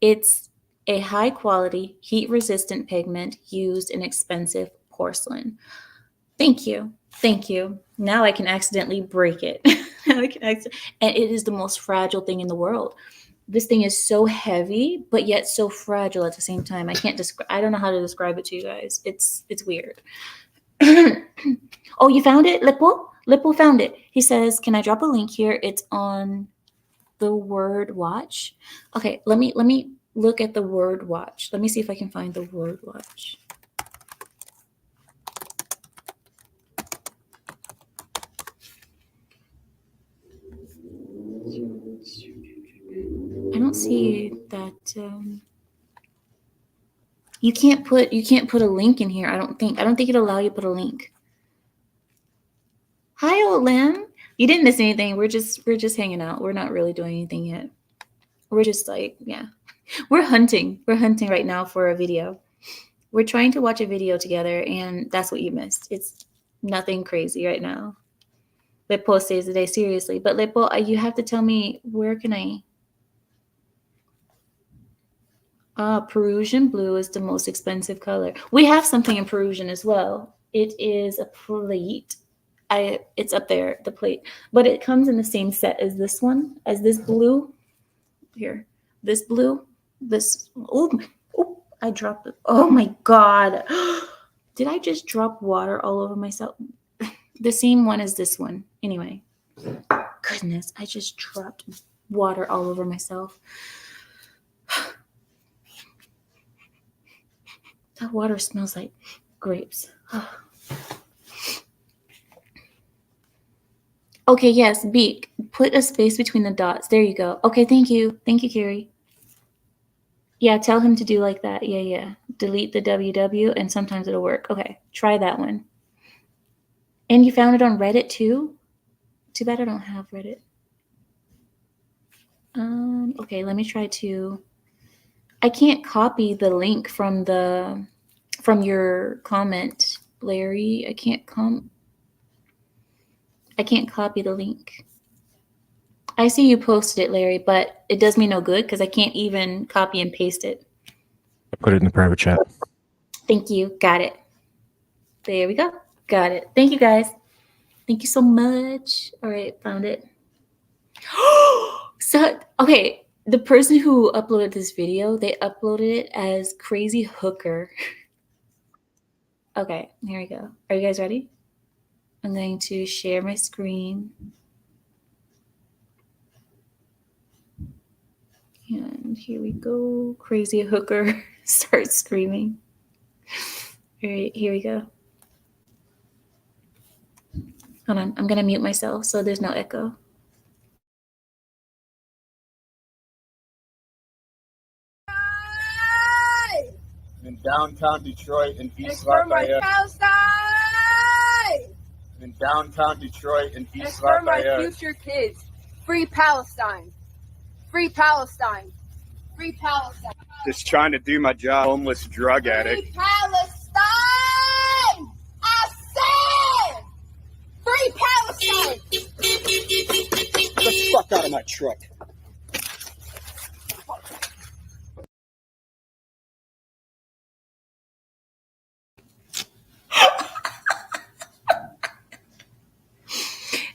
It's a high quality, heat resistant pigment used in expensive porcelain. Thank you. Now I can accidentally break it. And it is the most fragile thing in the world. This thing is so heavy, but yet so fragile at the same time. I don't know how to describe it to you guys. It's weird. Oh, you found it, Lippo found it. He says, "Can I drop a link here? It's on the Word Watch." Okay, let me look at the Word Watch. Let me see if I can find the Word Watch. I don't see that. You can't put a link in here. I don't think it'll allow you to put a link. Hi, old Lamb. You didn't miss anything. We're just hanging out. We're not really doing anything yet. We're just like, yeah. We're hunting. We're hunting right now for a video. We're trying to watch a video together, and that's what you missed. It's nothing crazy right now. Lepo saves the day seriously. But Lepo, you have to tell me, where can I? Perusian blue is the most expensive color. We have something in Perusian as well. It is a plate. It's up there, the plate. But it comes in the same set as this one, as this blue. Here. This blue. This. Oh, I dropped it. Oh my God. Did I just drop water all over myself? The same one as this one. Anyway. Goodness, I just dropped water all over myself. That water smells like grapes. Okay, yes, Beak. Put a space between the dots. There you go. Okay, thank you. Thank you, Carrie. Yeah, tell him to do like that. Yeah. Delete the WW and sometimes it'll work. Okay, try that one. And you found it on Reddit too? Too bad I don't have Reddit. Okay, let me try to. I can't copy the link from your comment, Larry. I can't copy the link. I see you posted it, Larry, but it does me no good because I can't even copy and paste it. I put it in the private chat. Thank you. Got it. There we go. Got it. Thank you, guys. Thank you so much. All right, found it. So, okay, the person who uploaded this video, they uploaded it as Crazy Hooker. Okay, here we go. Are you guys ready? I'm going to share my screen. And here we go. Crazy Hooker starts screaming. All right, here we go. Hold on, I'm going to mute myself so there's no echo. In downtown Detroit and East It's for my Lafayette. Palestine! In downtown Detroit and It's East for my Lafayette. future kids. Free Palestine. Free Palestine. Free Palestine. Just trying to do my job, homeless drug addict. Free Palestine! I said! Free Palestine! Get the fuck out of my truck.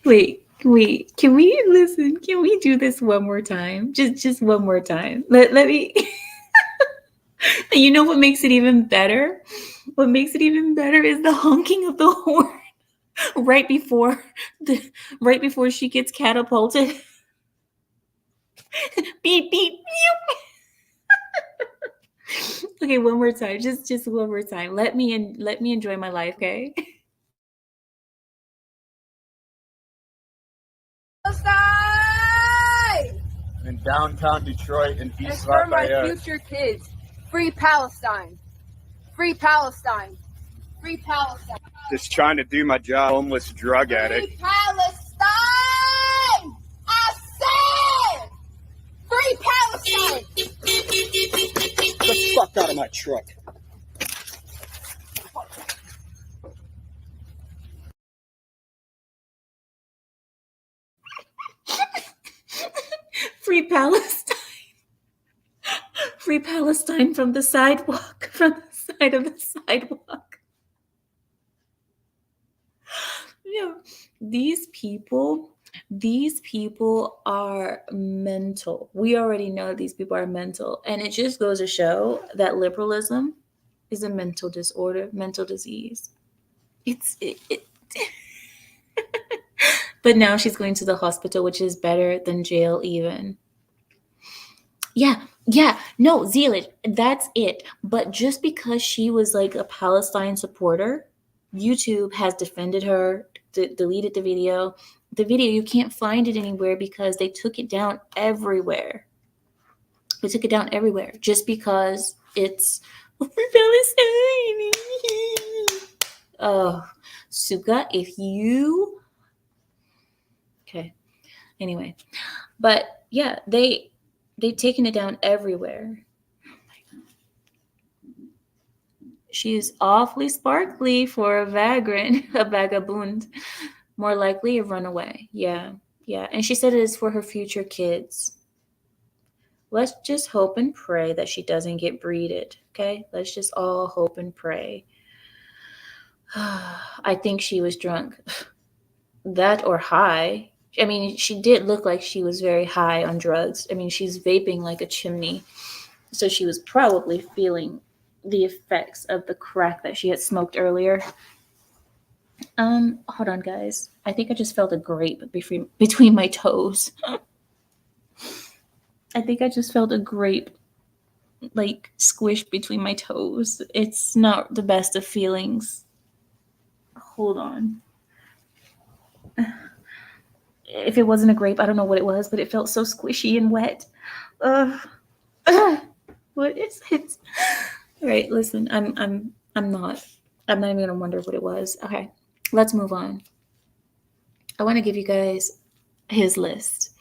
Wait, can we listen? Can we do this one more time? Just one more time. Let me. You know what makes it even better? What makes it even better is the honking of the horn right before she gets catapulted. Beep beep beep. Okay, one more time. Just one more time. Let me enjoy my life, okay? Palestine! In downtown Detroit and It's East for my Lafayette. future kids. Free Palestine. Free Palestine. Free Palestine. Just trying to do my job, homeless drug addict. Free Palestine! I said! Free Palestine! Get the fuck out of my truck. Free Palestine. Free Palestine from the sidewalk, from the side of the sidewalk. Yeah, these people are mental. We already know these people are mental. And it just goes to show that liberalism is a mental disorder, mental disease. But now she's going to the hospital, which is better than jail even. Yeah, no, Zealot, that's it. But just because she was like a Palestine supporter, YouTube has defended her, deleted the video. The video, you can't find it anywhere because they took it down everywhere. They took it down everywhere just because it's Palestine. Oh, Suka, if you Anyway, but yeah, they've taken it down everywhere. She's awfully sparkly for a vagrant, a vagabond. More likely a runaway. Yeah, yeah. And she said it is for her future kids. Let's just hope and pray that she doesn't get breeded. Okay? Let's just all hope and pray. I think she was drunk. That or high. I mean, she did look like she was very high on drugs. I mean, she's vaping like a chimney. So she was probably feeling the effects of the crack that she had smoked earlier. Hold on, guys. I think I just felt a grape between my toes. I think I just felt a grape like squished between my toes. It's not the best of feelings. Hold on. If it wasn't a grape, I don't know what it was, but it felt so squishy and wet. What is it? All right, listen. I'm not even gonna wonder what it was. Okay, let's move on. I want to give you guys his list.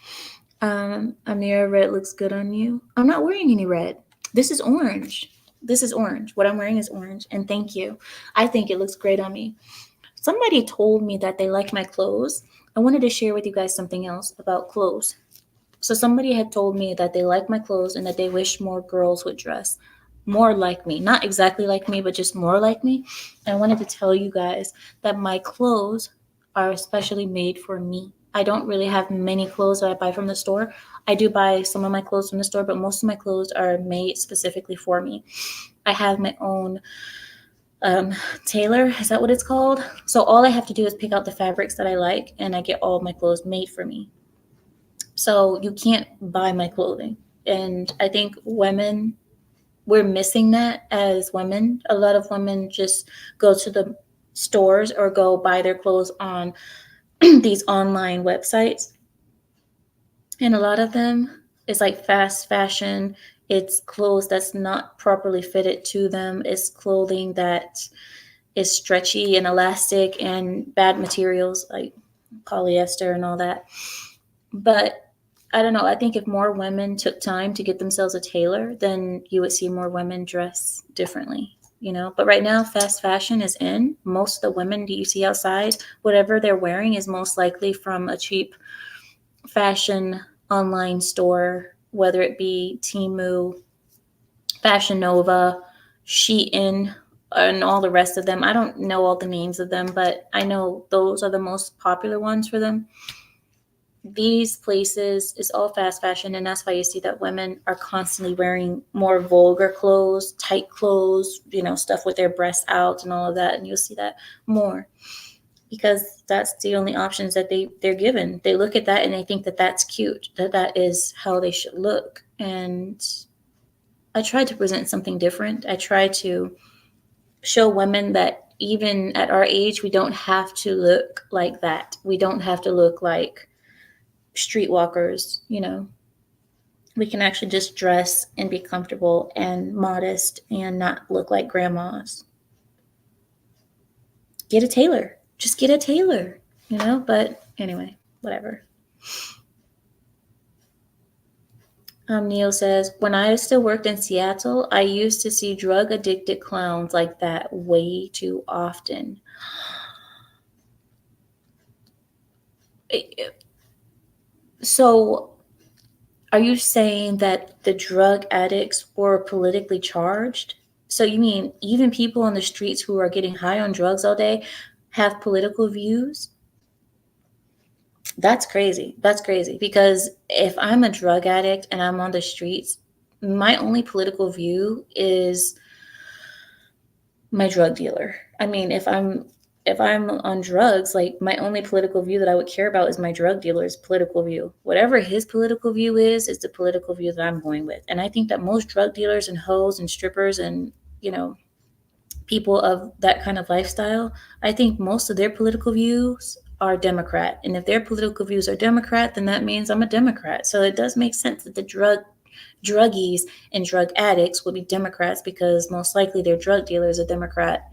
Amira, red looks good on you. I'm not wearing any red. This is orange. This is orange. What I'm wearing is orange, and thank you. I think it looks great on me. Somebody told me that they like my clothes. I wanted to share with you guys something else about clothes. So somebody had told me that they like my clothes and that they wish more girls would dress more like me. Not exactly like me, but just more like me. And I wanted to tell you guys that my clothes are especially made for me. I don't really have many clothes that I buy from the store. I do buy some of my clothes from the store, but most of my clothes are made specifically for me. I have my own tailor, is that what it's called? So all I have to do is pick out the fabrics that I like, and I get all of my clothes made for me. So you can't buy my clothing. And I think we're missing that as women. A lot of women just go to the stores or go buy their clothes on these online websites. And a lot of them is like fast fashion. It's clothes that's not properly fitted to them. It's clothing that is stretchy and elastic and bad materials like polyester and all that. But I don't know. I think if more women took time to get themselves a tailor, then you would see more women dress differently, you know? But right now, fast fashion is in. Most of the women that you see outside, whatever they're wearing is most likely from a cheap fashion online store, whether it be Temu, Fashion Nova, Shein, and all the rest of them. I don't know all the names of them, but I know those are the most popular ones for them. These places is all fast fashion, and that's why you see that women are constantly wearing more vulgar clothes, tight clothes, you know, stuff with their breasts out and all of that, and you'll see that more because that's the only options that they're given. They look at that and they think that that's cute, that is how they should look. And I try to present something different. I try to show women that even at our age, we don't have to look like that. We don't have to look like streetwalkers, you know. We can actually just dress and be comfortable and modest and not look like grandmas. Get a tailor. Just get a tailor, you know. But anyway, whatever. Neil says, when I still worked in Seattle, I used to see drug addicted clowns like that way too often. So are you saying that the drug addicts were politically charged? So you mean even people on the streets who are getting high on drugs all day have political views? That's crazy. That's crazy. Because if I'm a drug addict and I'm on the streets, my only political view is my drug dealer. I mean, if I'm on drugs, like my only political view that I would care about is my drug dealer's political view. Whatever his political view is the political view that I'm going with. And I think that most drug dealers and hoes and strippers and, you know, people of that kind of lifestyle, I think most of their political views are Democrat. And if their political views are Democrat, then that means I'm a Democrat. So it does make sense that the druggies and drug addicts would be Democrats because most likely their drug dealer is a Democrat.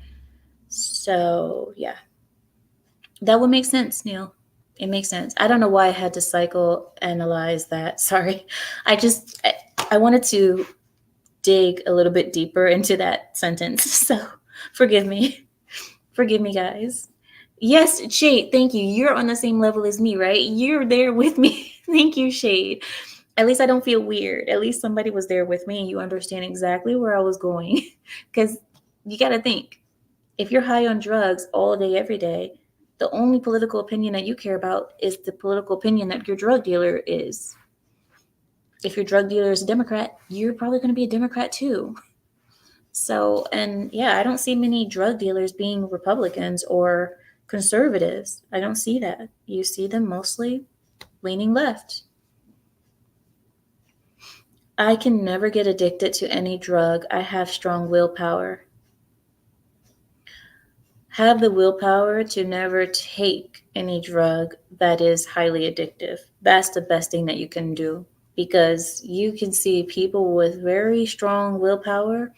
So yeah, that would make sense, Neil. It makes sense. I don't know why I had to psychoanalyze that. Sorry. I wanted to dig a little bit deeper into that sentence. So forgive me. Forgive me, guys. Yes, Shade, thank you. You're on the same level as me, right? You're there with me. Thank you, Shade. At least I don't feel weird. At least somebody was there with me and you understand exactly where I was going. Because you got to think, if you're high on drugs all day, every day, the only political opinion that you care about is the political opinion that your drug dealer is. If your drug dealer is a Democrat, you're probably going to be a Democrat too. So, and yeah, I don't see many drug dealers being Republicans or conservatives. I don't see that. You see them mostly leaning left. I can never get addicted to any drug. I have strong willpower. Have the willpower to never take any drug that is highly addictive. That's the best thing that you can do, because you can see people with very strong willpower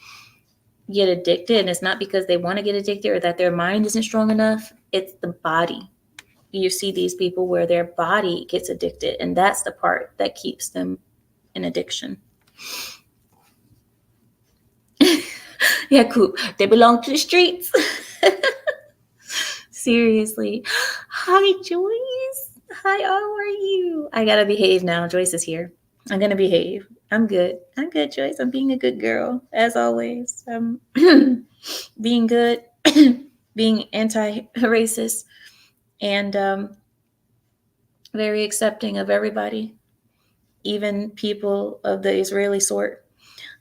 get addicted, and it's not because they want to get addicted or that their mind isn't strong enough. It's the body. You see these people where their body gets addicted, and that's the part that keeps them in addiction. Yeah, cool. They belong to the streets. Seriously. Hi, Joyce. Hi, how are you? I gotta behave now. Joyce is here. I'm gonna behave. I'm good. I'm good, Joyce. I'm being a good girl, as always. Being good, being anti-racist, and very accepting of everybody, even people of the Israeli sort.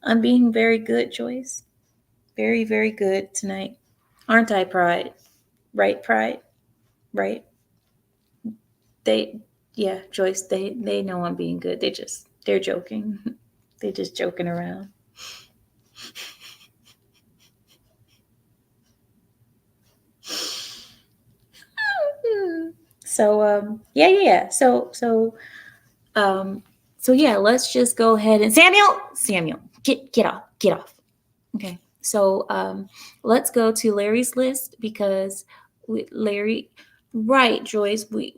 I'm being very good, Joyce. Very, very good tonight. Aren't I, Pride? Right, Pride? Right? Yeah, Joyce, they know I'm being good. They're joking. They're just joking around. So yeah. So yeah, let's just go ahead and Samuel, get off. Okay. So let's go to Larry's list, because Larry, right, Joyce, we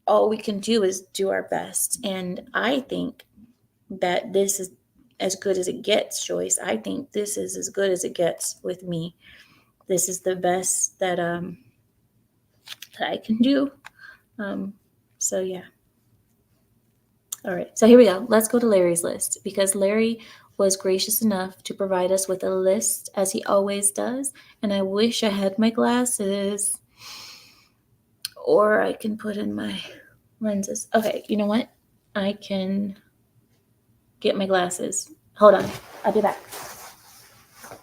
all we can do is do our best, and I think that this is as good as it gets, Joyce. I think this is as good as it gets with me. This is the best that I can do. So yeah. All right. So here we go. Let's go to Larry's list, because Larry was gracious enough to provide us with a list, as he always does. And I wish I had my glasses, or I can put in my lenses. Okay. You know what? I can get my glasses. Hold on. I'll be back.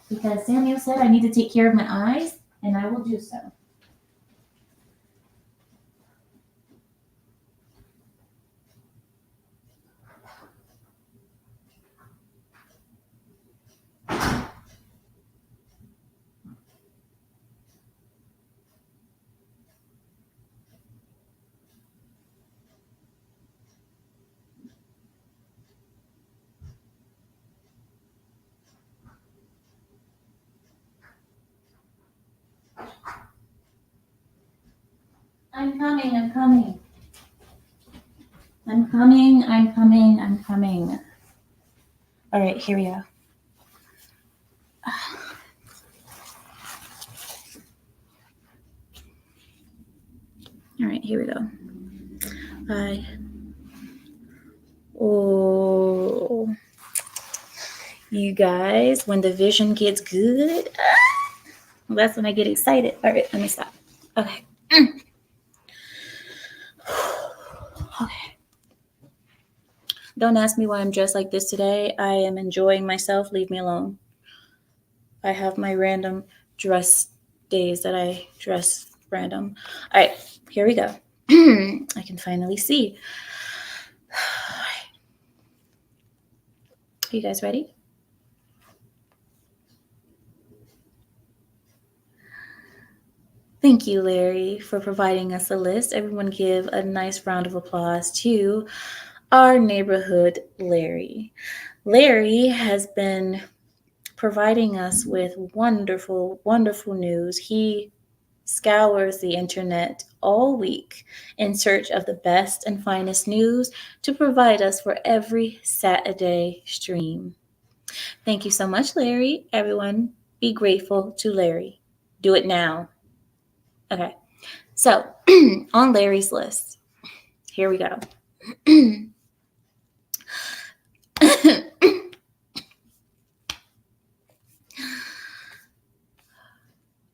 Because Samuel said I need to take care of my eyes, and I will do so. I'm coming. All right, here we go. All right, here we go. Oh, you guys, when the vision gets good, that's when I get excited. All right, let me stop. Okay. Okay. Don't ask me why I'm dressed like this today. I am enjoying myself. Leave me alone. I have my random dress days that I dress random. All right, here we go. I can finally see. Are you guys ready? Thank you, Larry, for providing us a list. Everyone give a nice round of applause to our neighborhood Larry. Larry has been providing us with wonderful, wonderful news. He scours the internet all week in search of the best and finest news to provide us for every Saturday stream. Thank you so much, Larry. Everyone, be grateful to Larry. Do it now. Okay. So, on Larry's list, here we go.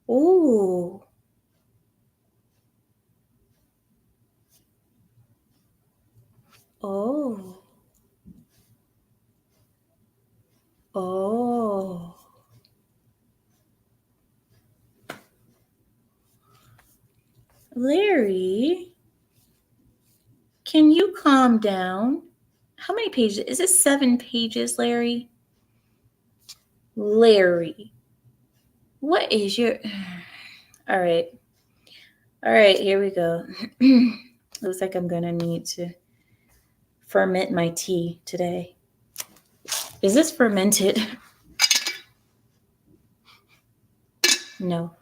Ooh. Oh. Oh. Larry, can you calm down? How many pages? Is it 7 pages, Larry? Larry, what is your... All right. All right, here we go. Looks like I'm going to need to ferment my tea today. Is this fermented? No.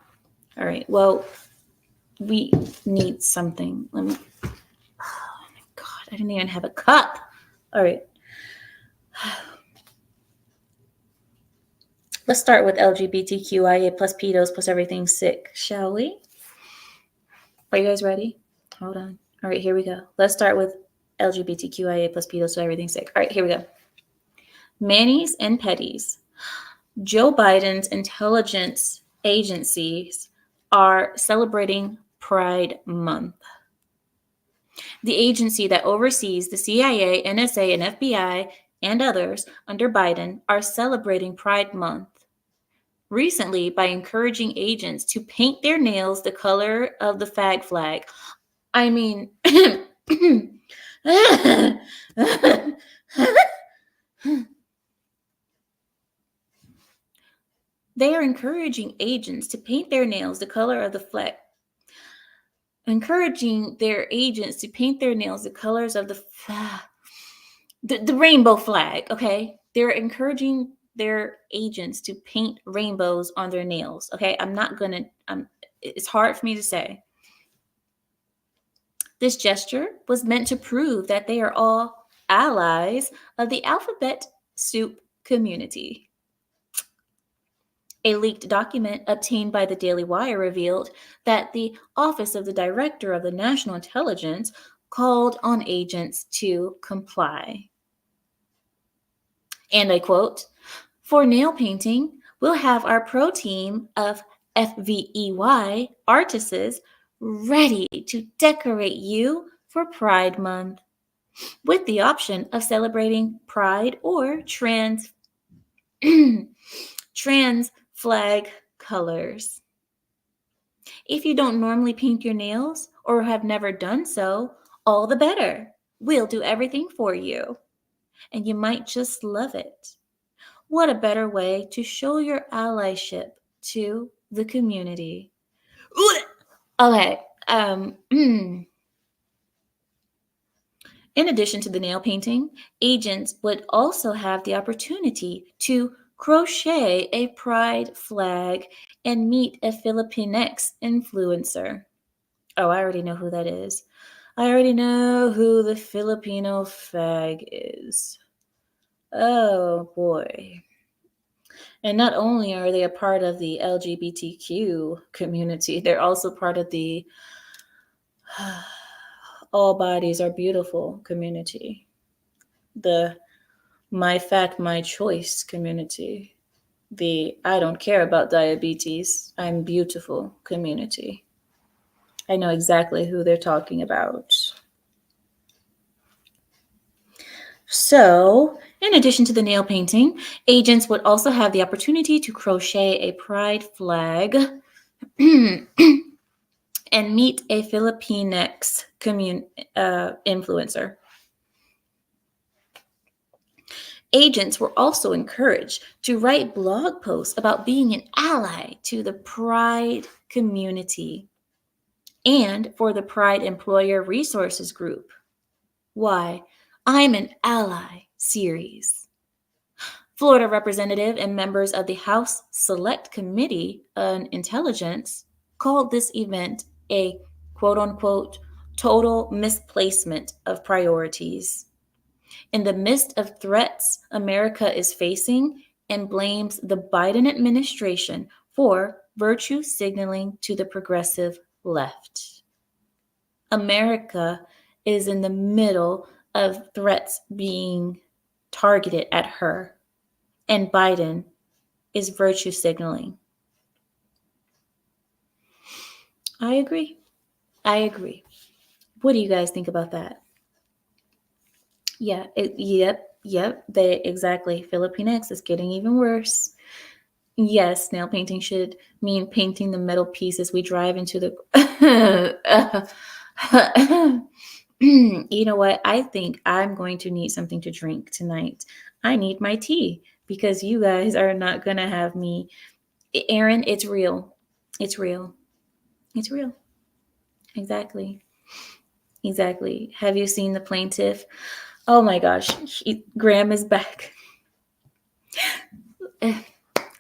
All right. Well, we need something. Let me... Oh my God, I didn't even have a cup. All right. Let's start with LGBTQIA plus pedos plus everything sick, shall we? Are you guys ready? Hold on. All right, here we go. Let's start with LGBTQIA plus pedos plus everything sick. All right, here we go. Mannies and petties. Joe Biden's intelligence agencies are celebrating Pride Month. The agency that oversees the CIA, NSA, and FBI and others under Biden are celebrating Pride Month recently by encouraging agents to paint their nails the color of the fag flag. I mean, they are encouraging agents to paint their nails the color of the flag. Encouraging their agents to paint their nails the colors of the rainbow flag, okay? They're encouraging their agents to paint rainbows on their nails, okay? It's hard for me to say. This gesture was meant to prove that they are all allies of the alphabet soup community. A leaked document obtained by the Daily Wire revealed that the Office of the Director of the National Intelligence called on agents to comply. And I quote, "For nail painting, we'll have our pro team of FVEY artists ready to decorate you for Pride Month, with the option of celebrating Pride or trans flag colors. If you don't normally paint your nails or have never done so, all the better. We'll do everything for you. And you might just love it. What a better way to show your allyship to the community." Okay. In addition to the nail painting, agents would also have the opportunity to crochet a pride flag and meet a Filipinx influencer. Oh, I already know who that is. I already know who the Filipino fag is. Oh, boy. And not only are they a part of the LGBTQ community, they're also part of the all bodies are beautiful community, the my fat, my choice community, the I don't care about diabetes, I'm beautiful community. I know exactly who they're talking about. So, in addition to the nail painting, agents would also have the opportunity to crochet a pride flag and meet a Filipinx influencer. Agents were also encouraged to write blog posts about being an ally to the Pride community and for the Pride Employer Resources Group. Why? I'm an Ally series. Florida representative and members of the House Select Committee on Intelligence called this event a quote unquote, total misplacement of priorities. In the midst of threats America is facing, and blames the Biden administration for virtue signaling to the progressive left. America is in the middle of threats being targeted at her, and Biden is virtue signaling. I agree. What do you guys think about that? Yeah, yep. Exactly. Filipinx is getting even worse. Yes, nail painting should mean painting the metal pieces we drive into the. You know what? I think I'm going to need something to drink tonight. I need my tea because you guys are not going to have me. Aaron, it's real. It's real. It's real. Exactly. Have you seen the plaintiff? Oh my gosh, Graham is back.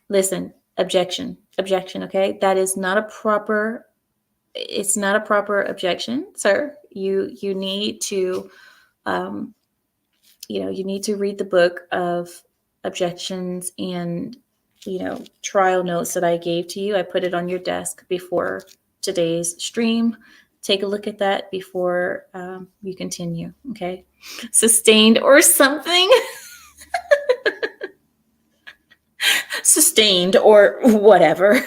Listen, objection, okay? That is not a proper, it's not a proper objection, sir. You need to, you need to read the book of objections and, trial notes that I gave to you. I put it on your desk before today's stream. Take a look at that before you continue, okay? Sustained or something. Sustained or whatever.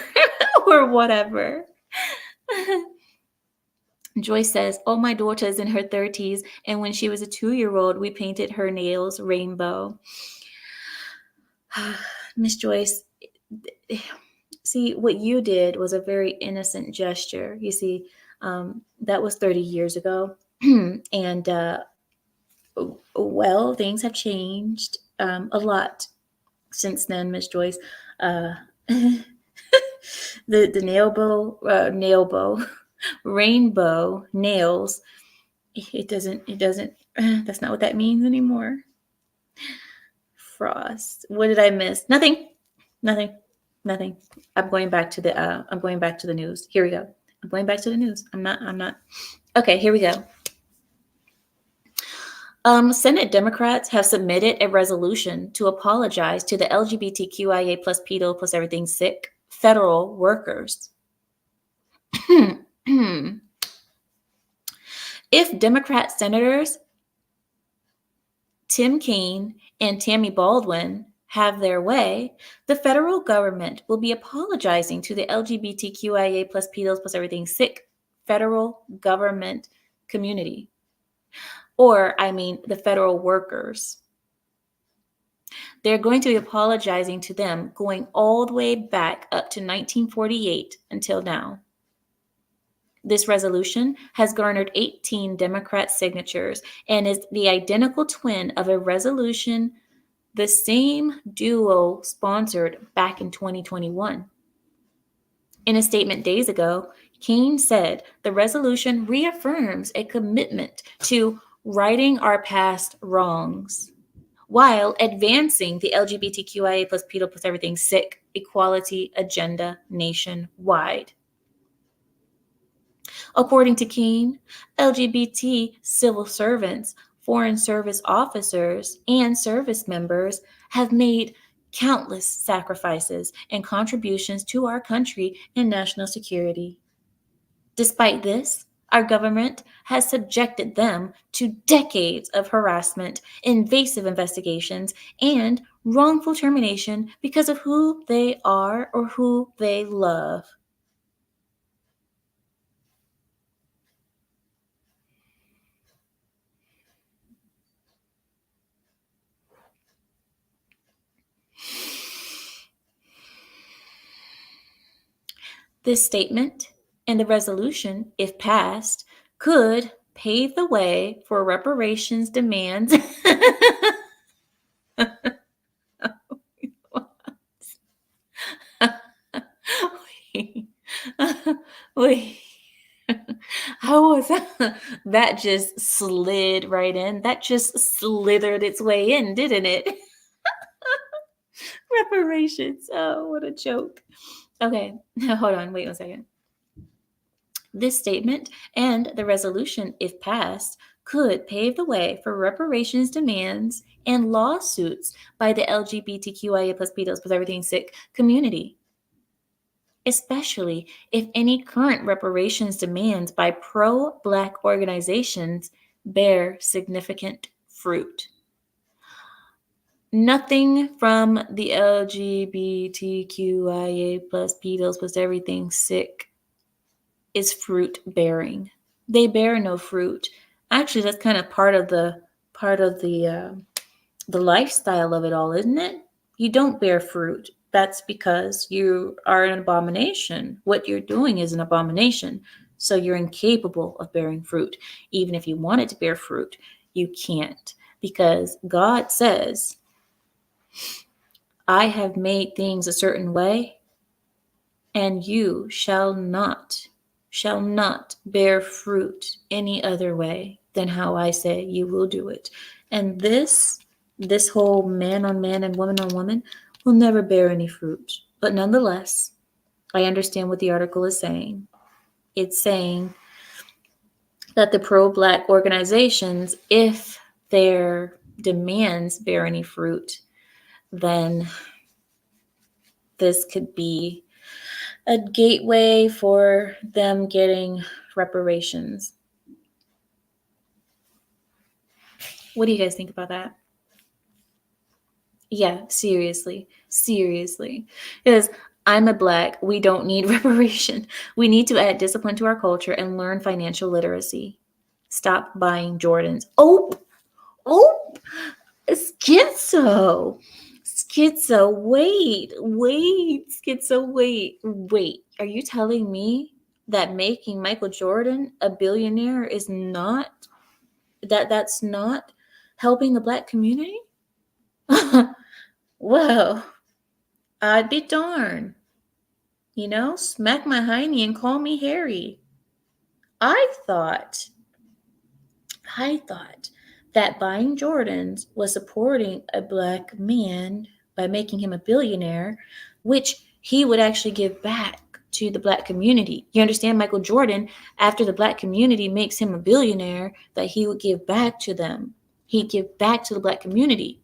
Joyce says, oh, my daughter is in her 30s, and when she was a 2-year-old, we painted her nails rainbow. Miss Joyce, see, what you did was a very innocent gesture. You see, that was 30 years ago. And, well, things have changed a lot since then, Miss Joyce. The nail bow, rainbow nails. It doesn't. That's not what that means anymore. Frost. What did I miss? Nothing. I'm going back to the news. Here we go. I'm going back to the news. I'm not. Okay, here we go. Senate Democrats have submitted a resolution to apologize to the LGBTQIA plus pedo plus everything sick federal workers. If Democrat Senators Tim Kaine and Tammy Baldwin have their way, the federal government will be apologizing to the LGBTQIA plus pedos plus everything sick federal government community. Or, the federal workers. They're going to be apologizing to them going all the way back up to 1948 until now. This resolution has garnered 18 Democrat signatures and is the identical twin of a resolution the same duo sponsored back in 2021. In a statement days ago, Kaine said the resolution reaffirms a commitment to righting our past wrongs while advancing the LGBTQIA plus pedo plus everything sick equality agenda nationwide. According to Kaine, LGBT civil servants, foreign service officers, and service members have made countless sacrifices and contributions to our country and national security. Despite this, our government has subjected them to decades of harassment, invasive investigations, and wrongful termination because of who they are or who they love. This statement and the resolution, if passed, could pave the way for reparations demands. Wait. How was that? That just slid right in. That just slithered its way in, didn't it? Reparations. Oh, what a joke. Okay, hold on. Wait 1 second. This statement and the resolution, if passed, could pave the way for reparations demands and lawsuits by the LGBTQIA plus pedos plus everything sick community, especially if any current reparations demands by pro-Black organizations bear significant fruit. Nothing from the LGBTQIA plus pedos plus everything sick is fruit bearing. They bear no fruit. Actually, that's kind of part of the lifestyle of it all, isn't it? You don't bear fruit. That's because you are an abomination. What you're doing is an abomination. So you're incapable of bearing fruit. Even if you wanted to bear fruit, you can't, because God says, I have made things a certain way, and you shall not bear fruit any other way than how I say you will do it. And this whole man on man and woman on woman will never bear any fruit. But nonetheless, I understand what the article is saying. It's saying that the pro-Black organizations, if their demands bear any fruit, then this could be a gateway for them getting reparations. What do you guys think about that? Yeah, seriously. Because I'm a Black, we don't need reparation. We need to add discipline to our culture and learn financial literacy. Stop buying Jordans. Oh, schizo. Wait. Schizo, wait. Are you telling me that making Michael Jordan a billionaire is not, that's not helping the Black community? Well, I'd be darned. Smack my hiney and call me Harry. I thought that buying Jordans was supporting a Black man by making him a billionaire, which he would actually give back to the Black community. You understand? Michael Jordan, after the Black community makes him a billionaire, that he would give back to them. He'd give back to the Black community.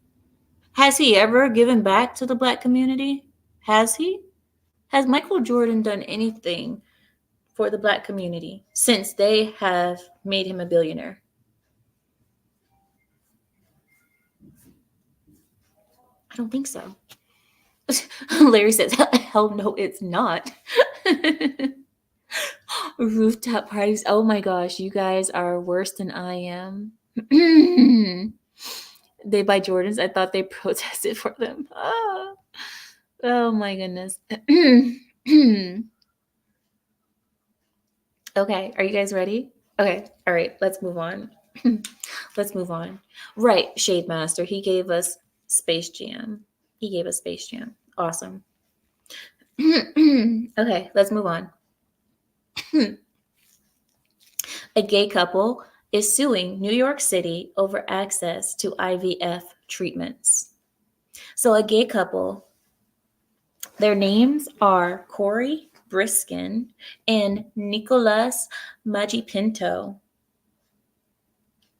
Has he ever given back to the Black community? Has he? Has Michael Jordan done anything for the Black community since they have made him a billionaire? I don't think so. Larry says, hell no, it's not. Rooftop parties. Oh my gosh, you guys are worse than I am. They buy Jordans. I thought they protested for them. Oh my goodness. Okay, are you guys ready? Okay, all right, let's move on. Right, Shade Master, he gave us Space Jam. Awesome. Okay, let's move on. A gay couple is suing New York City over access to IVF treatments. So a gay couple, their names are Corey Briskin and Nicolas Magipinto.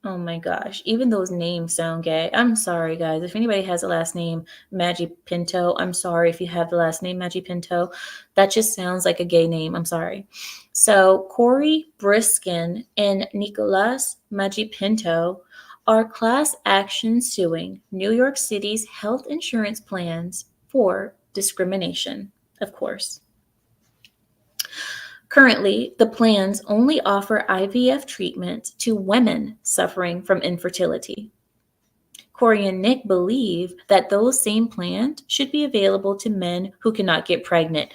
Oh my gosh, even those names sound gay. I'm sorry, guys. If anybody has a last name Magipinto, I'm sorry if you have the last name Magipinto. That just sounds like a gay name. I'm sorry. So Corey Briskin and Nicolas Magipinto are class action suing New York City's health insurance plans for discrimination, of course. Currently, the plans only offer IVF treatment to women suffering from infertility. Corey and Nick believe that those same plans should be available to men who cannot get pregnant.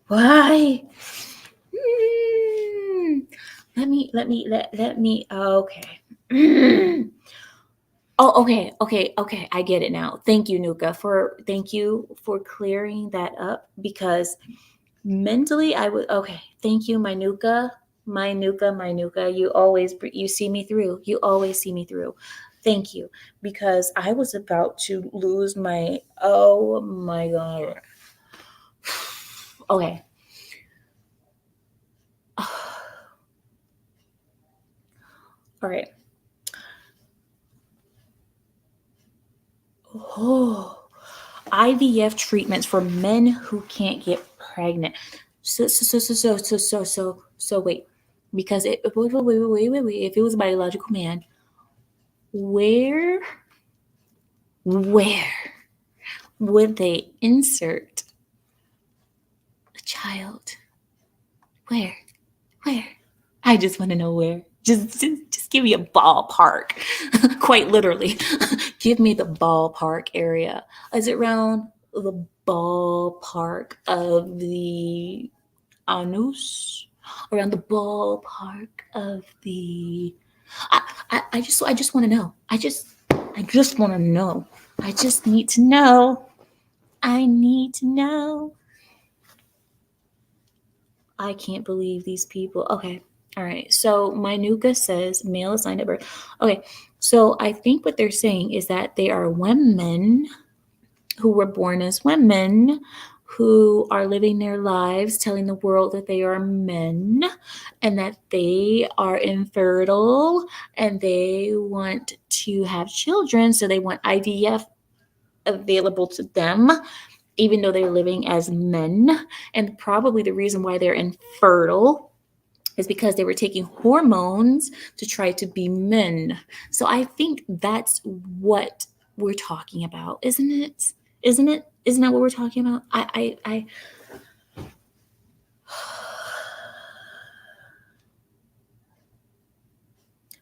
Why? Okay. Oh, okay. I get it now. Thank you, Nuka, thank you for clearing that up, because mentally I would. Okay, thank you, my Nuka. You see me through. You always see me through. Thank you, because I was about to lose my. Oh my god. Okay. All right. Oh, IVF treatments for men who can't get pregnant. So wait, because wait. If it was a biological man, where where would they insert a child? Where? Where? I just want to know where. Just give me a ballpark. Quite literally. Give me the ballpark area. Is it around the ballpark of the anus? Around the ballpark of the I just want to know. I just want to know. I just need to know. I need to know. I can't believe these people. Okay. All right. So Minuka says male assigned at birth. Okay. So I think what they're saying is that they are women who were born as women who are living their lives telling the world that they are men and that they are infertile and they want to have children. So they want IVF available to them even though they're living as men. And probably the reason why they're infertile is because they were taking hormones to try to be men. So I think that's what we're talking about, isn't it? Isn't it? Isn't that what we're talking about? I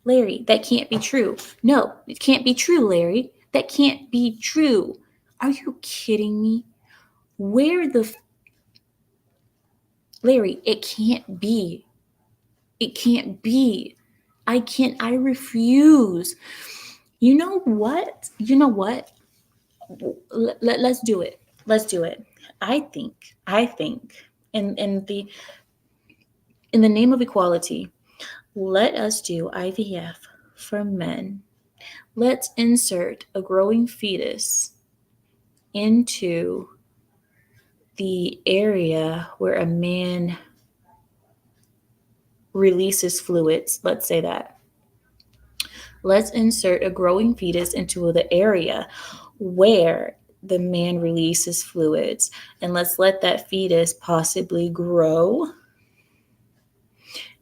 Larry, that can't be true. No, it can't be true, Larry. That can't be true. Are you kidding me? Where the Larry, it can't be. It can't be. I refuse. You know what? Let's do it. Let's do it. I think in the name of equality, let us do IVF for men. Let's insert a growing fetus into the area where a man releases fluids. Let's say that. Let's insert a growing fetus into the area where the man releases fluids, and let's let that fetus possibly grow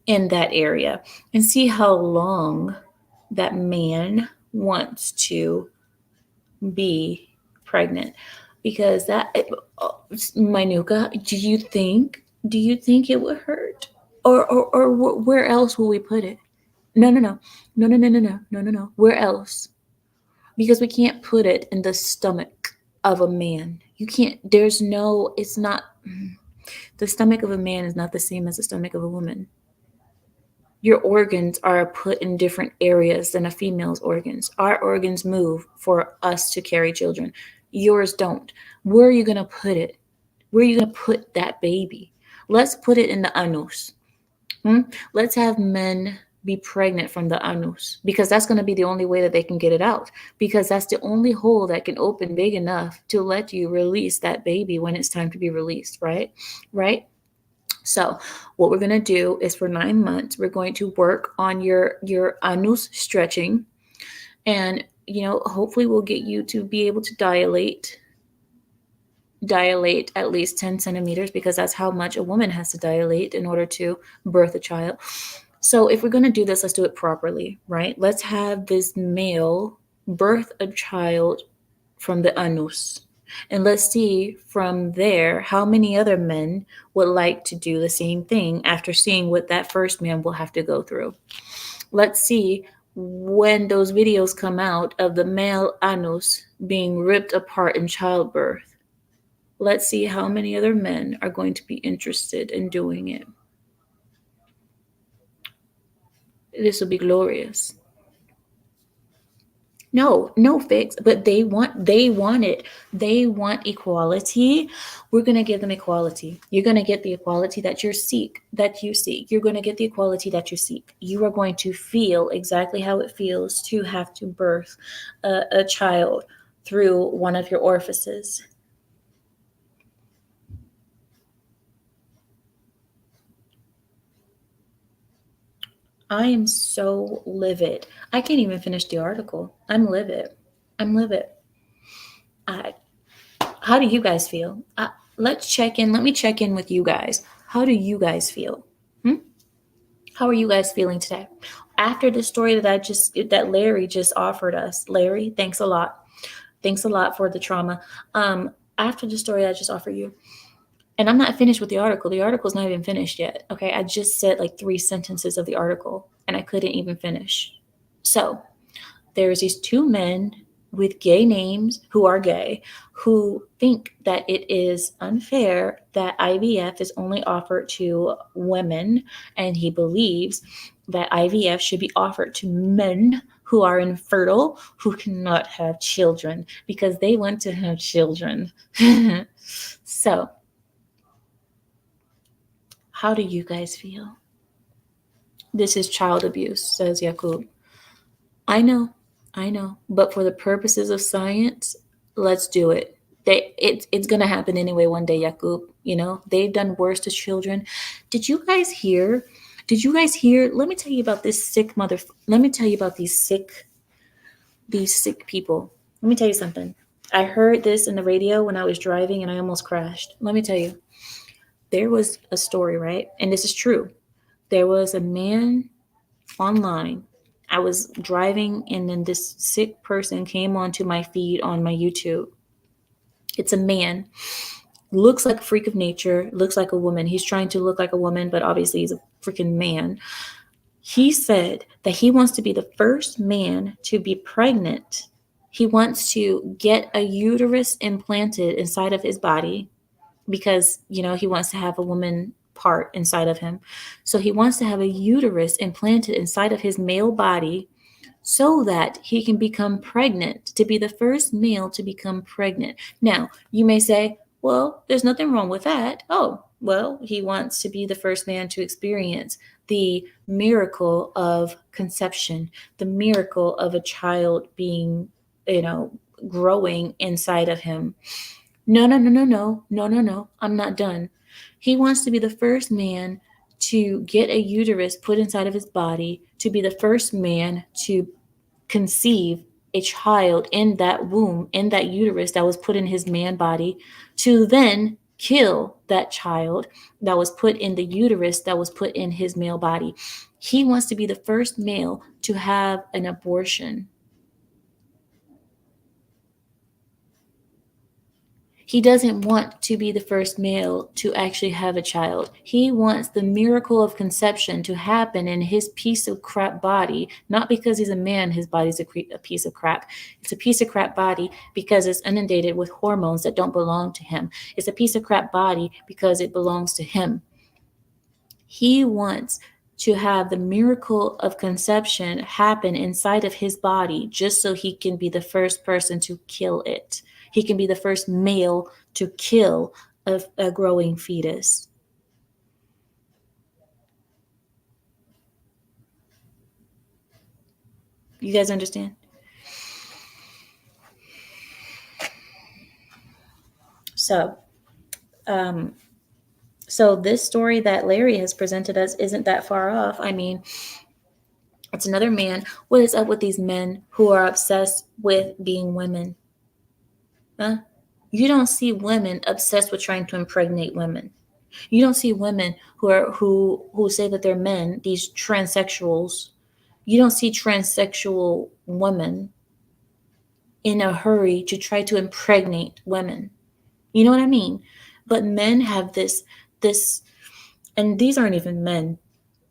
in that area and see how long that man wants to be pregnant. Because Minuka, do you think it would hurt? Or where else will we put it? No. Where else? Because we can't put it in the stomach of a man. You can't, it's not, the stomach of a man is not the same as the stomach of a woman. Your organs are put in different areas than a female's organs. Our organs move for us to carry children. Yours don't. Where are you going to put it? Where are you going to put that baby? Let's put it in the anus. Let's have men be pregnant from the anus, because that's going to be the only way that they can get it out, because that's the only hole that can open big enough to let you release that baby when it's time to be released, right? So what we're going to do is for 9 months, we're going to work on your anus stretching, and hopefully we'll get you to be able to dilate at least 10 centimeters, because that's how much a woman has to dilate in order to birth a child. So if we're going to do this, let's do it properly, right? Let's have this male birth a child from the anus. And let's see from there how many other men would like to do the same thing after seeing what that first man will have to go through. Let's see when those videos come out of the male anus being ripped apart in childbirth. Let's see how many other men are going to be interested in doing it. This will be glorious. No fix, but they want it. They want equality. We're gonna give them equality. You're gonna get the equality that you seek. You're gonna get the equality that you seek. You are going to feel exactly how it feels to have to birth a child through one of your orifices. I am so livid. I can't even finish the article. I'm livid. I, how do you guys feel? Let's check in. Let me check in with you guys. How do you guys feel? How are you guys feeling today? After the story that Larry just offered us. Larry, thanks a lot. Thanks a lot for the trauma. After the story I just offered you, and I'm not finished with the article. The article's not even finished yet. Okay, I just said like 3 sentences of the article, and I couldn't even finish. So there's these 2 men with gay names who are gay, who think that it is unfair that IVF is only offered to women, and he believes that IVF should be offered to men who are infertile, who cannot have children, because they want to have children. So, how do you guys feel? This is child abuse, says Yakub. I know, but for the purposes of science, let's do it. It's gonna happen anyway one day, Yakub. You know, they've done worse to children. Did you guys hear? Let me tell you about this sick mother. Let me tell you about these sick people. Let me tell you something. I heard this in the radio when I was driving and I almost crashed. Let me tell you. There was a story, right? And this is true. There was a man online. I was driving and then this sick person came onto my feed on my YouTube. It's a man, looks like a freak of nature, looks like a woman. He's trying to look like a woman, but obviously he's a freaking man. He said that he wants to be the first man to be pregnant. He wants to get a uterus implanted inside of his body because, he wants to have a woman part inside of him. So he wants to have a uterus implanted inside of his male body so that he can become pregnant, to be the first male to become pregnant. Now, you may say, well, there's nothing wrong with that. Oh, well, he wants to be the first man to experience the miracle of conception, the miracle of a child being, growing inside of him. No. I'm not done. He wants to be the first man to get a uterus put inside of his body, to be the first man to conceive a child in that womb, in that uterus that was put in his man body, to then kill that child that was put in the uterus that was put in his male body. He wants to be the first male to have an abortion. He doesn't want to be the first male to actually have a child. He wants the miracle of conception to happen in his piece of crap body, not because he's a man, his body's a piece of crap. It's a piece of crap body because it's inundated with hormones that don't belong to him. It's a piece of crap body because it belongs to him. He wants to have the miracle of conception happen inside of his body just so he can be the first person to kill it. He can be the first male to kill a growing fetus. You guys understand? So this story that Larry has presented us isn't that far off. I mean, it's another man. What is up with these men who are obsessed with being women? Huh? You don't see women obsessed with trying to impregnate women. You don't see women who say that they're men, these transsexuals. You don't see transsexual women in a hurry to try to impregnate women. You know what I mean? But men have this, and these aren't even men.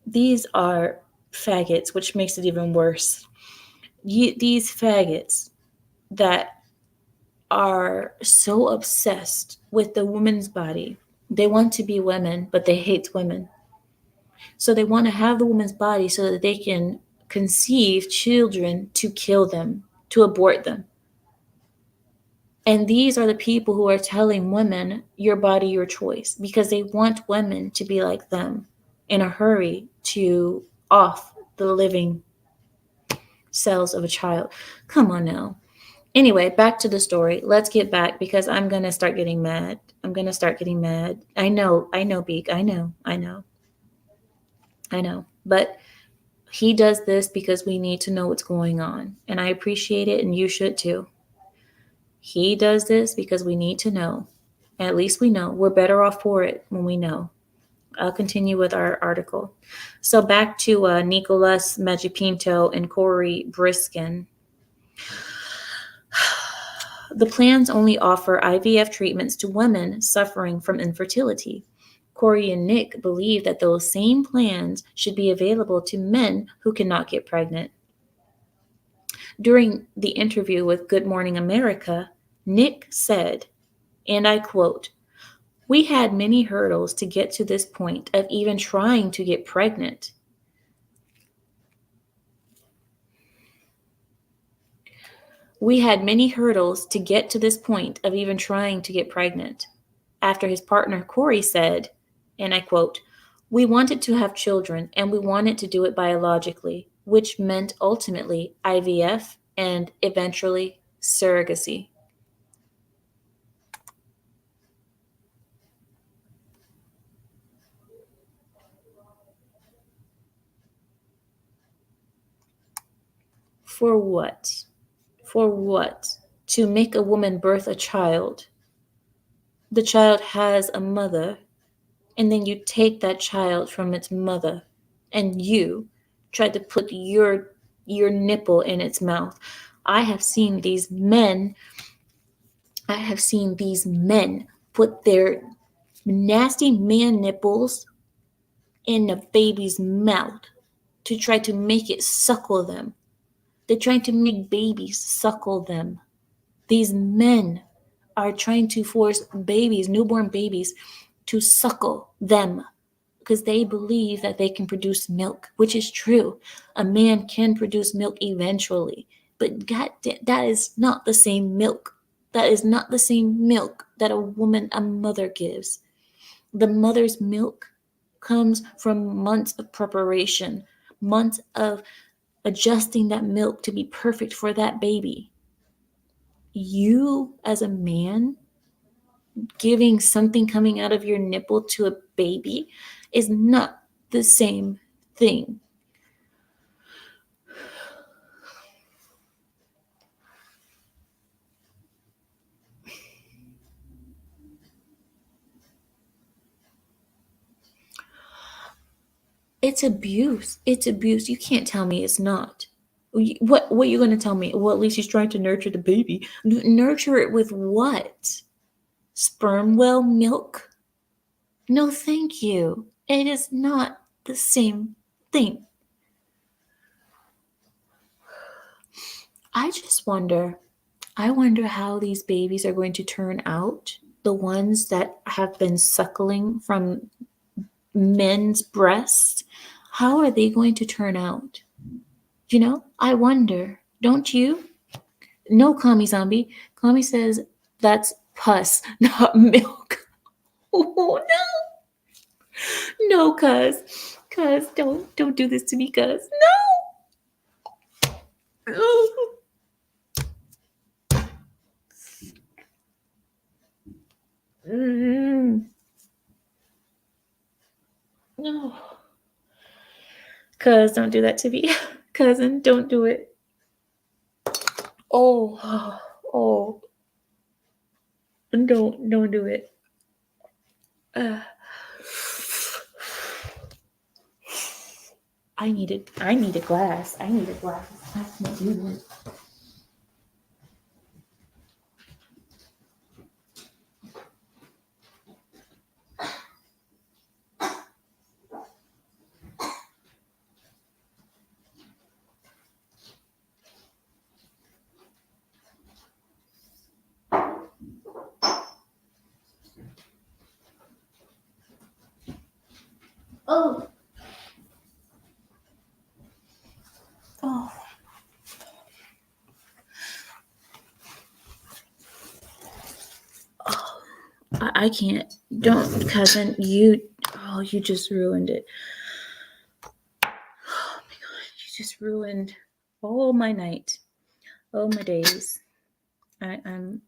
These are faggots, which makes it even worse. These faggots that are so obsessed with the woman's body. They want to be women, but they hate women. So they want to have the woman's body so that they can conceive children to kill them, to abort them. And these are the people who are telling women, your body, your choice, because they want women to be like them in a hurry to off the living cells of a child. Come on now. Anyway, back to the story. Let's get back because I'm going to start getting mad. I'm going to start getting mad. I know, Beak. I know. But he does this because we need to know what's going on. And I appreciate it, and you should too. He does this because we need to know. At least we know. We're better off for it when we know. I'll continue with our article. So back to Nicolas Magipinto and Corey Briskin. The plans only offer IVF treatments to women suffering from infertility. Corey and Nick believe that those same plans should be available to men who cannot get pregnant. During the interview with Good Morning America, Nick said, and I quote, "We had many hurdles to get to this point of even trying to get pregnant. We had many hurdles to get to this point of even trying to get pregnant." After his partner Corey said, and I quote, "We wanted to have children and we wanted to do it biologically, which meant ultimately IVF and eventually surrogacy." For what? For what? To make a woman birth a child. The child has a mother, and then you take that child from its mother, and you try to put your nipple in its mouth. I have seen these men put their nasty man nipples in a baby's mouth to try to make it suckle them. They're trying to make babies suckle them. These men are trying to force babies, newborn babies, to suckle them because they believe that they can produce milk, which is true. A man can produce milk eventually, but that is not the same milk. That is not the same milk that a mother gives. The mother's milk comes from months of preparation, months of adjusting that milk to be perfect for that baby. You, as a man, giving something coming out of your nipple to a baby is not the same thing. It's abuse. It's abuse. You can't tell me it's not. What are you going to tell me? Well, at least he's trying to nurture the baby. Nurture it with what? Sperm whale milk? No, thank you. It is not the same thing. I wonder how these babies are going to turn out. The ones that have been suckling from men's breasts, how are they going to turn out? I wonder. Don't you? No, Kami Zombie. Kami says that's pus, not milk. Oh no. No, cuz. Cuz, don't do this to me, cuz. No. No. Cuz, don't do that to me. Cousin, don't do it. Oh. Don't do it. I need a glass. I can't do this. Oh, I can't. Don't, cousin. You just ruined it. Oh my God, you just ruined all my night, all my days. I'm.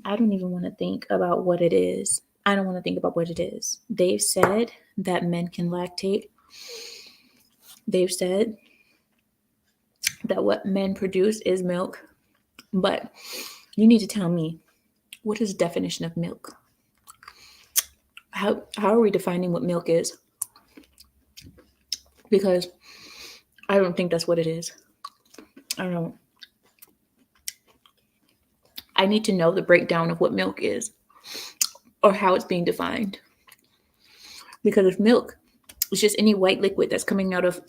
I don't even want to think about what it is. I don't want to think about what it is. They've said that men can lactate. They've said that what men produce is milk. But you need to tell me, what is the definition of milk? How are we defining what milk is? Because I don't think that's what it is. I don't. I need to know the breakdown of what milk is or how it's being defined. Because if milk is just any white liquid that's coming out of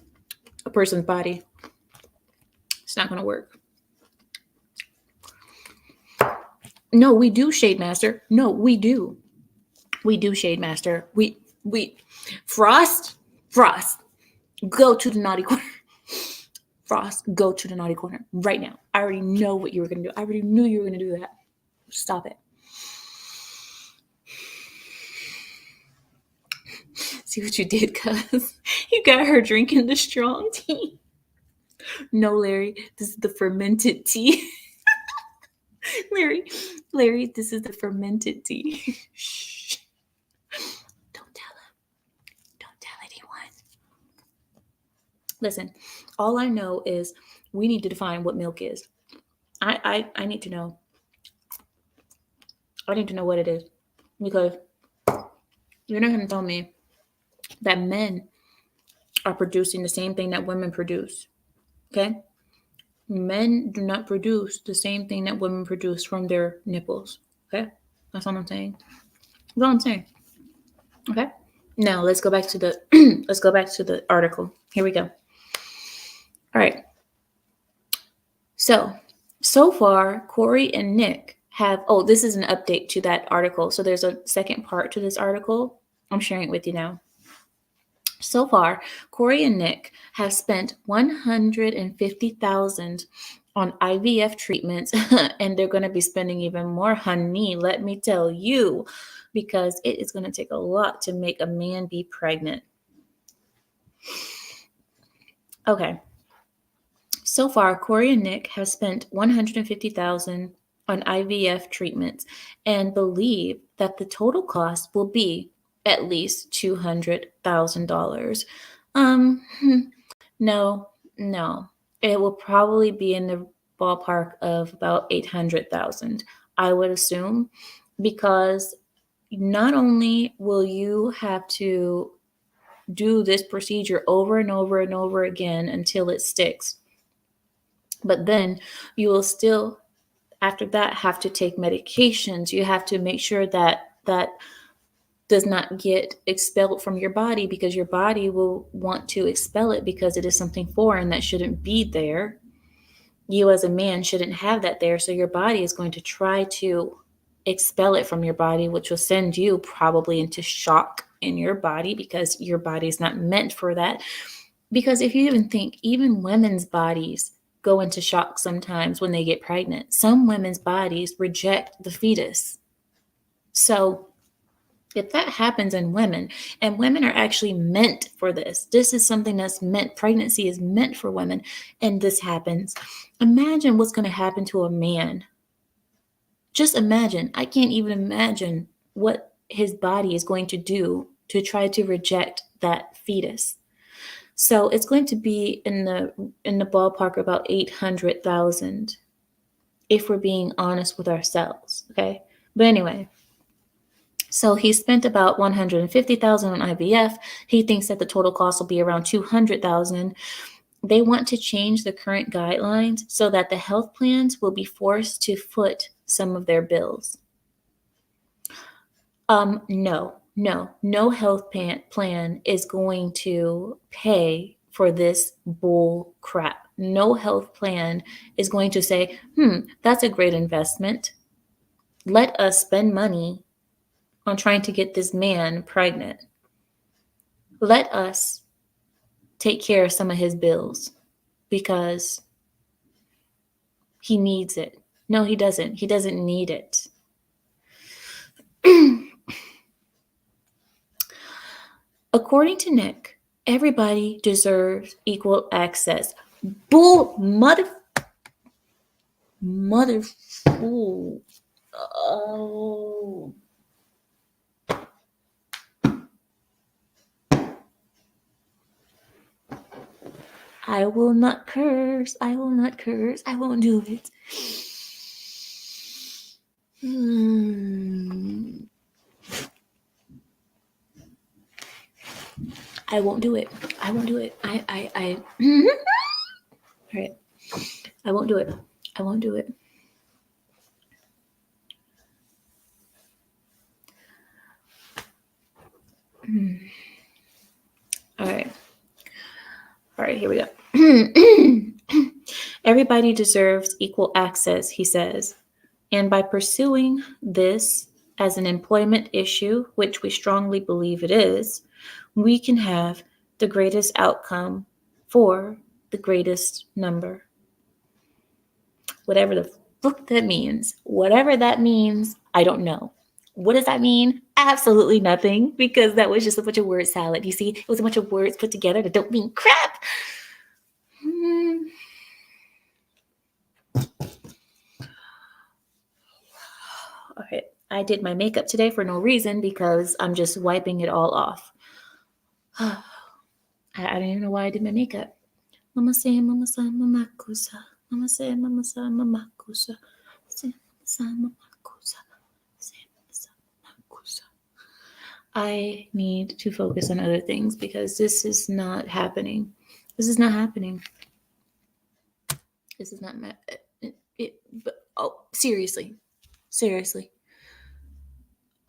a person's body, it's not going to work. No, we do, Shade Master. No, we do. We do, Shade Master. We Frost, go to the naughty corner. Frost, go to the naughty corner right now. I already know what you were going to do. I already knew you were going to do that. Stop it. See what you did, cuz? You got her drinking the strong tea. No, Larry, this is the fermented tea. Larry, this is the fermented tea. Shh. Don't tell him. Don't tell anyone. Listen, all I know is we need to define what milk is. I need to know. I need to know what it is. Because you're not going to tell me that men are producing the same thing that women produce. Okay? Men do not produce the same thing that women produce from their nipples. Okay? That's all I'm saying. That's all I'm saying. Okay? Now let's go back to the article. Here we go. All right. So far, Corey and Nick have, this is an update to that article. So there's a second part to this article. I'm sharing it with you now. So far, Corey and Nick have spent $150,000 on IVF treatments, and they're going to be spending even more, honey, let me tell you, because it is going to take a lot to make a man be pregnant. Okay. So far, Corey and Nick have spent $150,000 on IVF treatments and believe that the total cost will be at least $200,000. No. It will probably be in the ballpark of about $800,000, I would assume, because not only will you have to do this procedure over and over and over again until it sticks, but then you will still, after that, have to take medications. You have to make sure that does not get expelled from your body, because your body will want to expel it because it is something foreign that shouldn't be there. You as a man shouldn't have that there. So your body is going to try to expel it from your body, which will send you probably into shock in your body, because your body is not meant for that. Because if you even think, even women's bodies go into shock sometimes when they get pregnant. Some women's bodies reject the fetus. So if that happens in women, and women are actually meant for this is something that's meant, pregnancy is meant for women, and this happens, imagine what's going to happen to a man. Just imagine. I can't even imagine what his body is going to do to try to reject that fetus. So it's going to be in the ballpark about $800,000, if we're being honest with ourselves. Okay. But anyway, so he spent about $150,000 on IVF. He thinks that the total cost will be around $200,000. They want to change the current guidelines so that the health plans will be forced to foot some of their bills. No health plan is going to pay for this bull crap. No health plan is going to say, that's a great investment. Let us spend money on trying to get this man pregnant. Let us take care of some of his bills because he needs it. No, he doesn't. He doesn't need it. According to Nick, everybody deserves equal access. Bull mother fool. Oh. I will not curse. I will not curse. I won't do it. I won't do it. I won't do it. All right. I won't do it. I won't do it. All right. All right, here we go. Everybody deserves equal access, he says. And by pursuing this as an employment issue, which we strongly believe it is, we can have the greatest outcome for the greatest number. Whatever the fuck that means. Whatever that means, I don't know. What does that mean? Absolutely nothing, because that was just a bunch of word salad. You see, it was a bunch of words put together that don't mean crap. All right, I did my makeup today for no reason because I'm just wiping it all off. I don't even know why I did my makeup. Mama say, mama sa, mama kusa. Mama say, mama sa, mama kusa. Say, mama sa, mama kusa. Say, mama sa, mama kusa. I need to focus on other things because this is not happening. This is not happening. This is not seriously.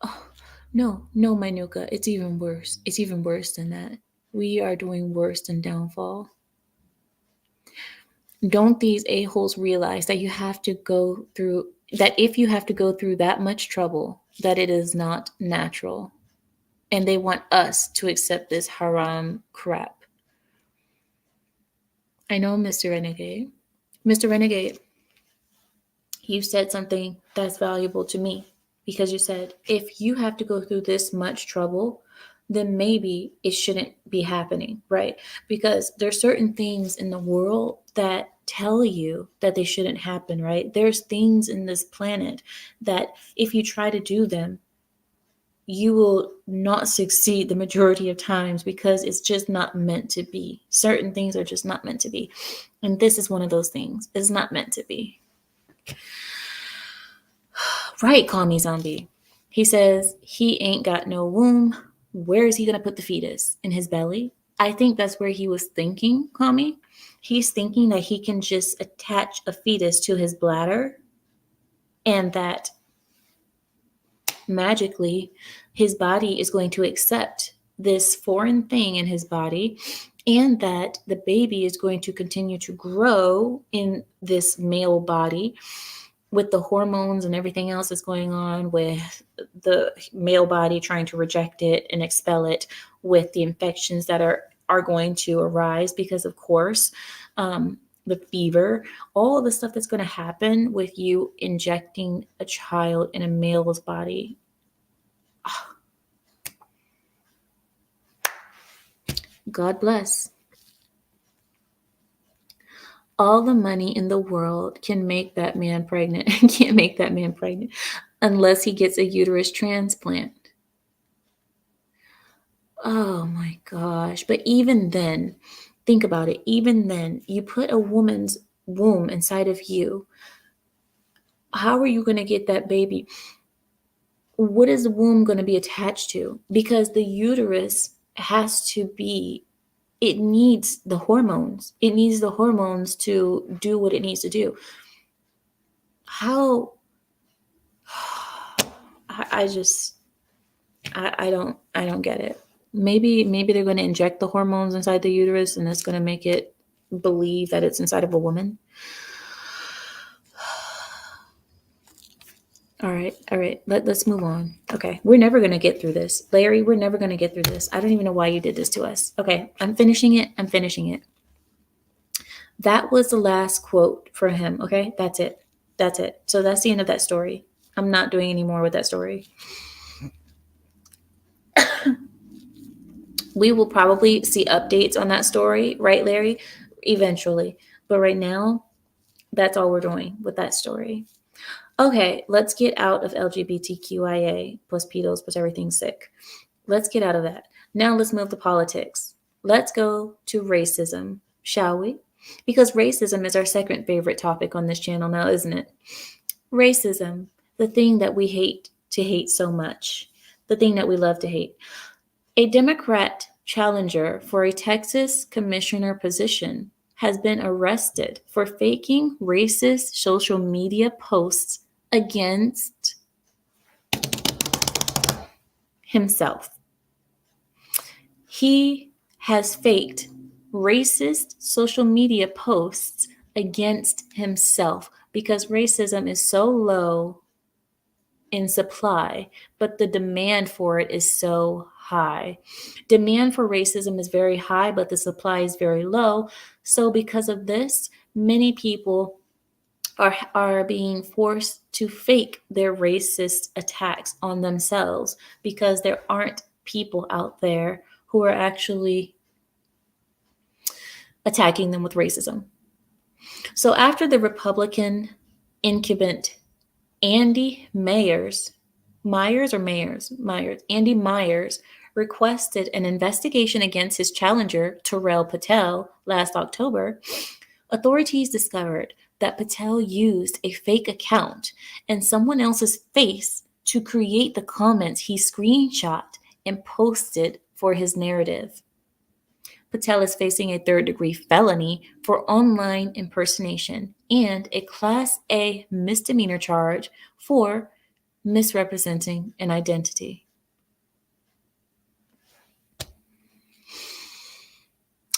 Oh, no, Manuka. It's even worse. It's even worse than that. We are doing worse than downfall. Don't these a-holes realize that you have to go through, that if you have to go through that much trouble, that it is not natural. And they want us to accept this haram crap. I know, Mr. Renegade. Mr. Renegade, you said something that's valuable to me because you said, if you have to go through this much trouble, then maybe it shouldn't be happening, right? Because there's certain things in the world that tell you that they shouldn't happen, right? There's things in this planet that if you try to do them, you will not succeed the majority of times because it's just not meant to be. Certain things are just not meant to be. And this is one of those things. It's not meant to be. Right, call me zombie. He says he ain't got no womb. Where is he going to put the fetus? In his belly? I think that's where he was thinking, call me. He's thinking that he can just attach a fetus to his bladder and that magically his body is going to accept this foreign thing in his body and that the baby is going to continue to grow in this male body with the hormones and everything else that's going on with the male body trying to reject it and expel it, with the infections that are going to arise because, of course, the fever, all of the stuff that's going to happen with you injecting a child in a male's body. God bless. All the money in the world can make that man pregnant and can't make that man pregnant unless he gets a uterus transplant. Oh my gosh. But even then, think about it. Even then, you put a woman's womb inside of you. How are you going to get that baby? What is the womb going to be attached to? Because the uterus has to be, it needs the hormones. It needs the hormones to do what it needs to do. How? I just, I don't get it. Maybe they're going to inject the hormones inside the uterus, and it's going to make it believe that it's inside of a woman. All right. Let's move on. Okay, we're never going to get through this, Larry. We're never going to get through this. I don't even know why you did this to us. Okay, I'm finishing it. That was the last quote for him. Okay, that's it. So that's the end of that story. I'm not doing any more with that story. We will probably see updates on that story, right, Larry? Eventually. But right now, that's all we're doing with that story. Okay, let's get out of LGBTQIA plus pedos plus everything sick. Let's get out of that. Now let's move to politics. Let's go to racism, shall we? Because racism is our second favorite topic on this channel now, isn't it? Racism, the thing that we hate to hate so much, the thing that we love to hate. A Democrat challenger for a Texas commissioner position has been arrested for faking racist social media posts against himself. He has faked racist social media posts against himself because racism is so low in supply, but the demand for it is so high. Demand for racism is very high, but the supply is very low. So because of this, many people are being forced to fake their racist attacks on themselves because there aren't people out there who are actually attacking them with racism. So after the Republican incumbent Andy Andy Myers requested an investigation against his challenger, Terrell Patel, last October, authorities discovered that Patel used a fake account and someone else's face to create the comments he screenshot and posted for his narrative. Patel is facing a third-degree felony for online impersonation and a Class A misdemeanor charge for misrepresenting an identity.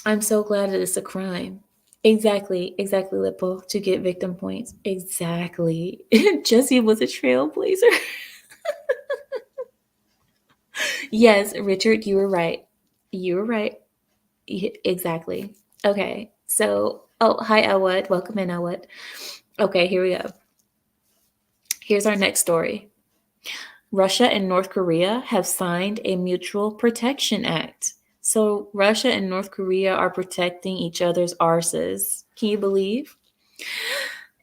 I'm so glad that it's a crime. Exactly, Lippo, to get victim points. Exactly. Jesse was a trailblazer. Yes, Richard, you were right. Exactly. Okay, so, hi, Elwood. Welcome in, Elwood. Okay, here we go. Here's our next story. Russia and North Korea have signed a Mutual Protection Act. So Russia and North Korea are protecting each other's arses. Can you believe?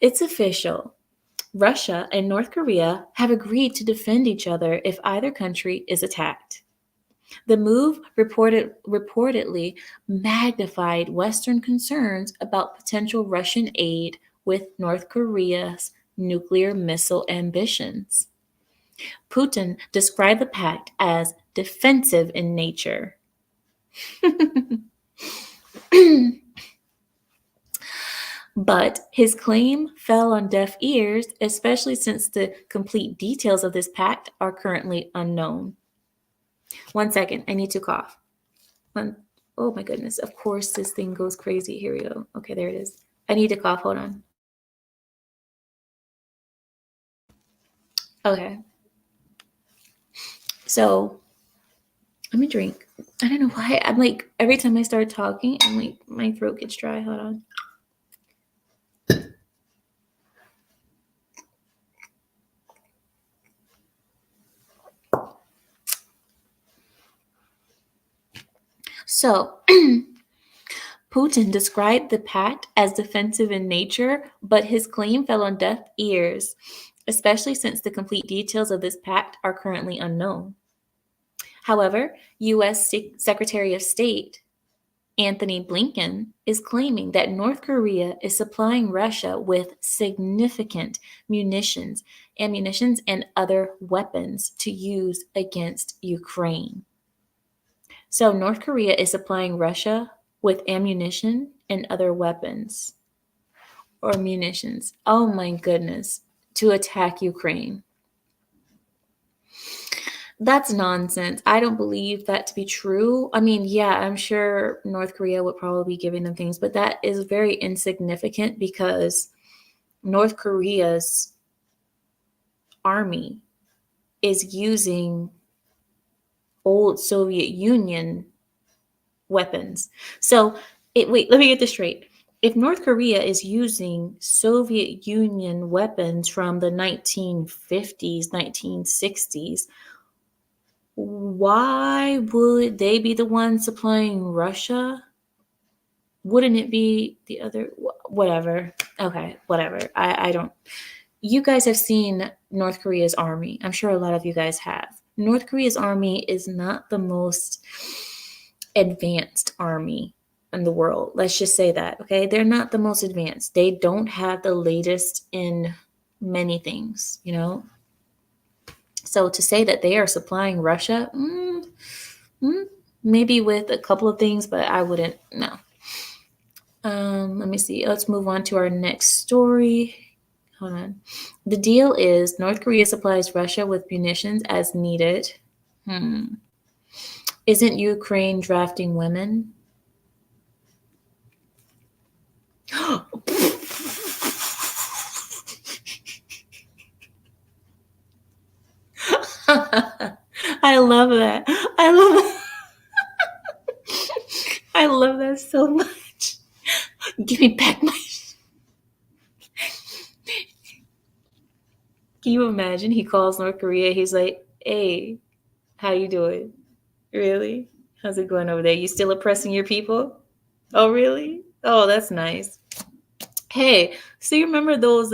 It's official. Russia and North Korea have agreed to defend each other if either country is attacked. The move reportedly magnified Western concerns about potential Russian aid with North Korea's nuclear missile ambitions. Putin described the pact as defensive in nature. But his claim fell on deaf ears, especially since the complete details of this pact are currently unknown. 1 second, I need to cough. Oh my goodness, of course this thing goes crazy. Here we go. Okay, there it is. I need to cough, hold on. Okay. So, let me drink. I don't know why. I'm like, every time I start talking, I'm like, my throat gets dry. Hold on. So, Putin described the pact as defensive in nature, but his claim fell on deaf ears, especially since the complete details of this pact are currently unknown. However, U.S. Secretary of State Anthony Blinken is claiming that North Korea is supplying Russia with significant munitions, and other weapons to use against Ukraine. So North Korea is supplying Russia with ammunition and other weapons or munitions. Oh my goodness, to attack Ukraine. That's nonsense. I don't believe that to be true. I mean, yeah, I'm sure North Korea would probably be giving them things, but that is very insignificant because North Korea's army is using old Soviet Union weapons. So, wait, let me get this straight. If North Korea is using Soviet Union weapons from the 1950s, 1960s, why would they be the ones supplying Russia? Wouldn't it be the other? Whatever. Okay, whatever. I don't. You guys have seen North Korea's army. I'm sure a lot of you guys have. North Korea's army is not the most advanced army in the world. Let's just say that, okay? They're not the most advanced. They don't have the latest in many things, you know? So to say that they are supplying Russia, maybe with a couple of things, but I wouldn't, no. Let me see. Let's move on to our next story. Hold on. The deal is North Korea supplies Russia with munitions as needed. Isn't Ukraine drafting women? I love that. I love that. I love that so much. Give me back my. Can you imagine? He calls North Korea. He's like, "Hey, how you doing? Really? How's it going over there? You still oppressing your people? Oh, really? Oh, that's nice. Hey, so you remember those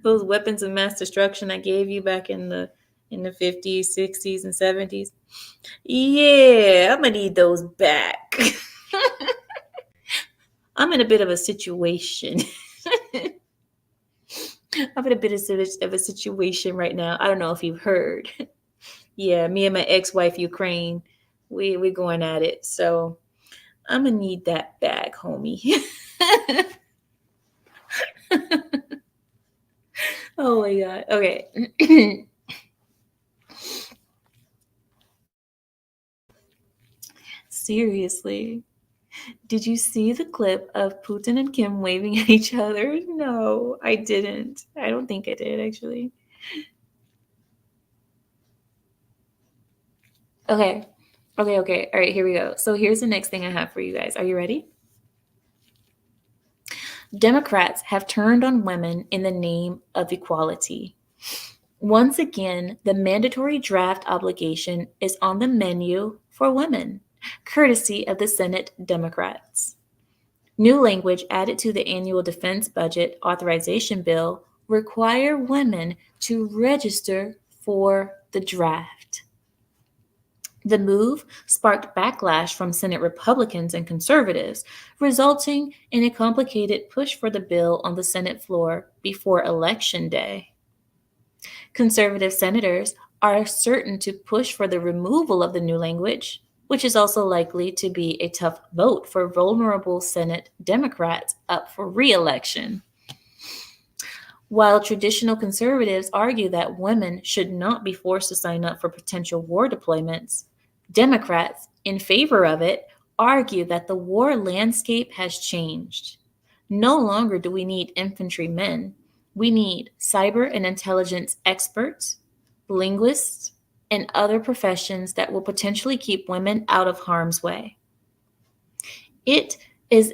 those weapons of mass destruction I gave you back in the 50s, 60s, and 70s? Yeah, I'm gonna need those back. I'm in a bit of a situation. I'm in a bit of a situation right now. I don't know if you've heard. Yeah, me and my ex-wife Ukraine, we're going at it. So I'm gonna need that back, homie. Oh my god. Okay. Seriously. Did you see the clip of Putin and Kim waving at each other? No, I didn't. I don't think I did actually. Okay. Okay. All right, here we go. So here's the next thing I have for you guys. Are you ready? Democrats have turned on women in the name of equality. Once again, the mandatory draft obligation is on the menu for women, courtesy of the Senate Democrats. New language added to the annual defense budget authorization bill require women to register for the draft. The move sparked backlash from Senate Republicans and conservatives, resulting in a complicated push for the bill on the Senate floor before Election Day. Conservative senators are certain to push for the removal of the new language, which is also likely to be a tough vote for vulnerable Senate Democrats up for re-election. While traditional conservatives argue that women should not be forced to sign up for potential war deployments, Democrats, in favor of it, argue that the war landscape has changed. No longer do we need infantrymen. We need cyber and intelligence experts, linguists, and other professions that will potentially keep women out of harm's way. It's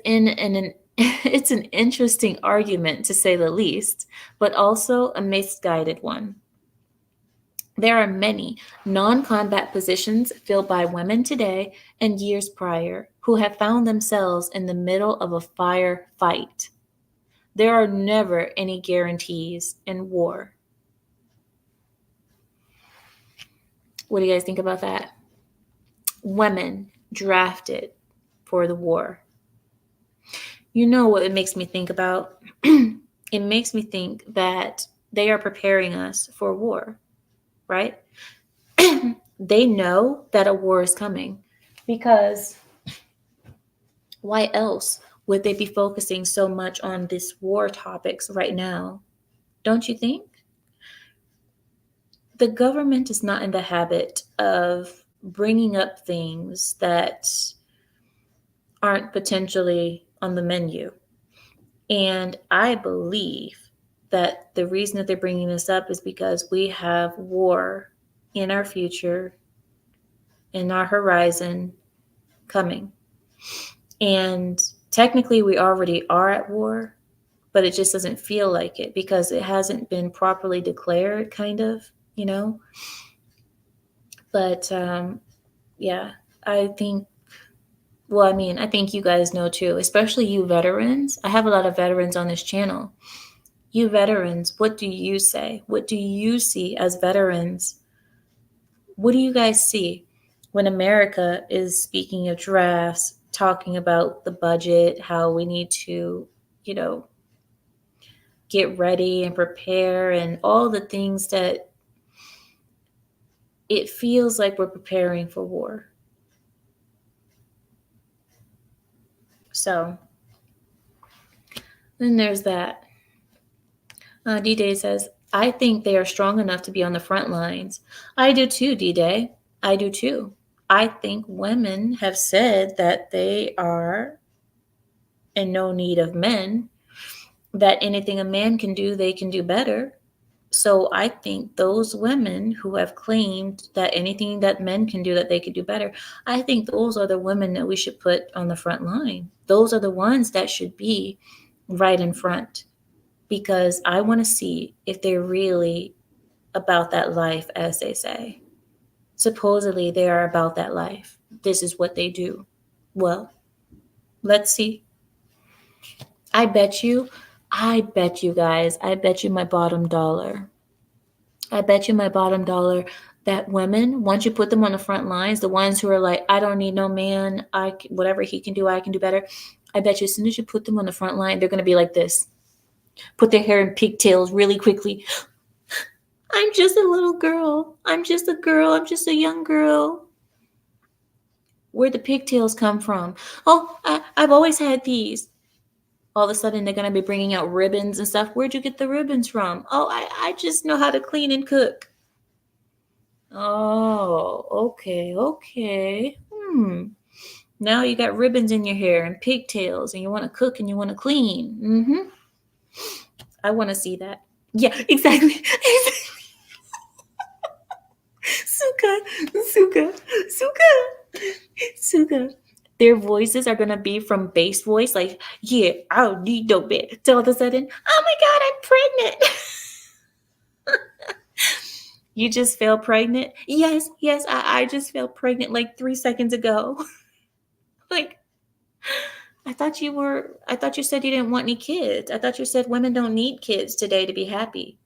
an interesting argument to say the least, but also a misguided one. There are many non-combat positions filled by women today and years prior who have found themselves in the middle of a firefight. There are never any guarantees in war. What do you guys think about that? Women drafted for the war. You know what it makes me think about? It makes me think that they are preparing us for war, right? They know that a war is coming because why else would they be focusing so much on this war topics right now? Don't you think? the government is not in the habit of bringing up things that aren't potentially on the menu. And I believe that the reason that they're bringing this up is because we have war in our future, in our horizon coming. And technically, we already are at war, but it just doesn't feel like it because it hasn't been properly declared, kind of, you know? But yeah, I think, well, I mean, I think you guys know too, especially you veterans. I have a lot of veterans on this channel. You veterans, what do you say? What do you see as veterans? What do you guys see when America is speaking of drafts, talking about the budget, how we need to, you know, get ready and prepare and all the things that it feels like we're preparing for war? So then there's that. D-Day says, I think they are strong enough to be on the front lines. I do too, D-Day. I do too. I think women have said that they are in no need of men, that anything a man can do, they can do better. So I think those women who have claimed that anything that men can do, that they could do better, I think those are the women that we should put on the front line. Those are the ones that should be right in front, because I want to see if they're really about that life, as they say. Supposedly they are about that life. This is what they do. Well, let's see. I bet you guys, I bet you my bottom dollar. I bet you my bottom dollar that women, once you put them on the front lines, the ones who are like, I don't need no man, whatever he can do, I can do better. I bet you as soon as you put them on the front line, they're going to be like this. Put their hair in pigtails really quickly. I'm just a little girl. I'm just a girl. I'm just a young girl. Where'd the pigtails come from? Oh, I've always had these. All of a sudden, they're going to be bringing out ribbons and stuff. Where'd you get the ribbons from? Oh, I just know how to clean and cook. Oh, okay. Now you got ribbons in your hair and pigtails, and you want to cook and you want to clean. I want to see that. Yeah, exactly. Suka. Their voices are gonna be from bass voice, like, yeah, I don't need no man. Till all of a sudden, oh my god, I'm pregnant. You just fell pregnant? Yes, I just fell pregnant like 3 seconds ago. Like, I thought you said you didn't want any kids. I thought you said women don't need kids today to be happy.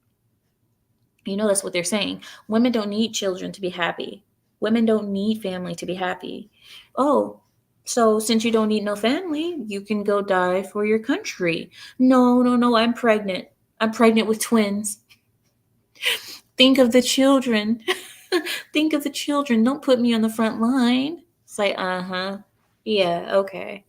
You know, that's what they're saying. Women don't need children to be happy. Women don't need family to be happy. Oh, so since you don't need no family, you can go die for your country. No, I'm pregnant. I'm pregnant with twins. Think of the children. Think of the children. Don't put me on the front line. It's like, yeah, okay.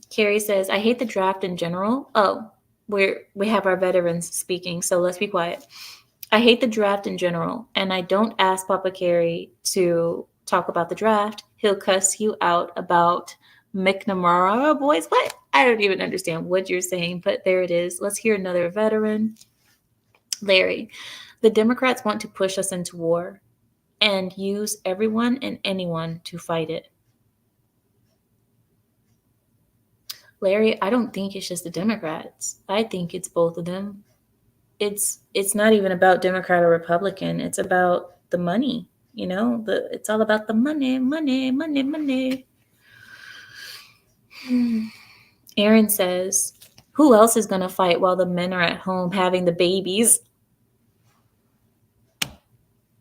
Carrie says, I hate the draft in general. Oh, we have our veterans speaking, so let's be quiet. I hate the draft in general, and I don't ask Papa Carey to talk about the draft. He'll cuss you out about McNamara boys. What? I don't even understand what you're saying, but there it is. Let's hear another veteran. Larry, the Democrats want to push us into war and use everyone and anyone to fight it. Larry, I don't think it's just the Democrats. I think it's both of them. It's not even about Democrat or Republican. It's about the money, you know? It's all about the money. Aaron says, who else is going to fight while the men are at home having the babies?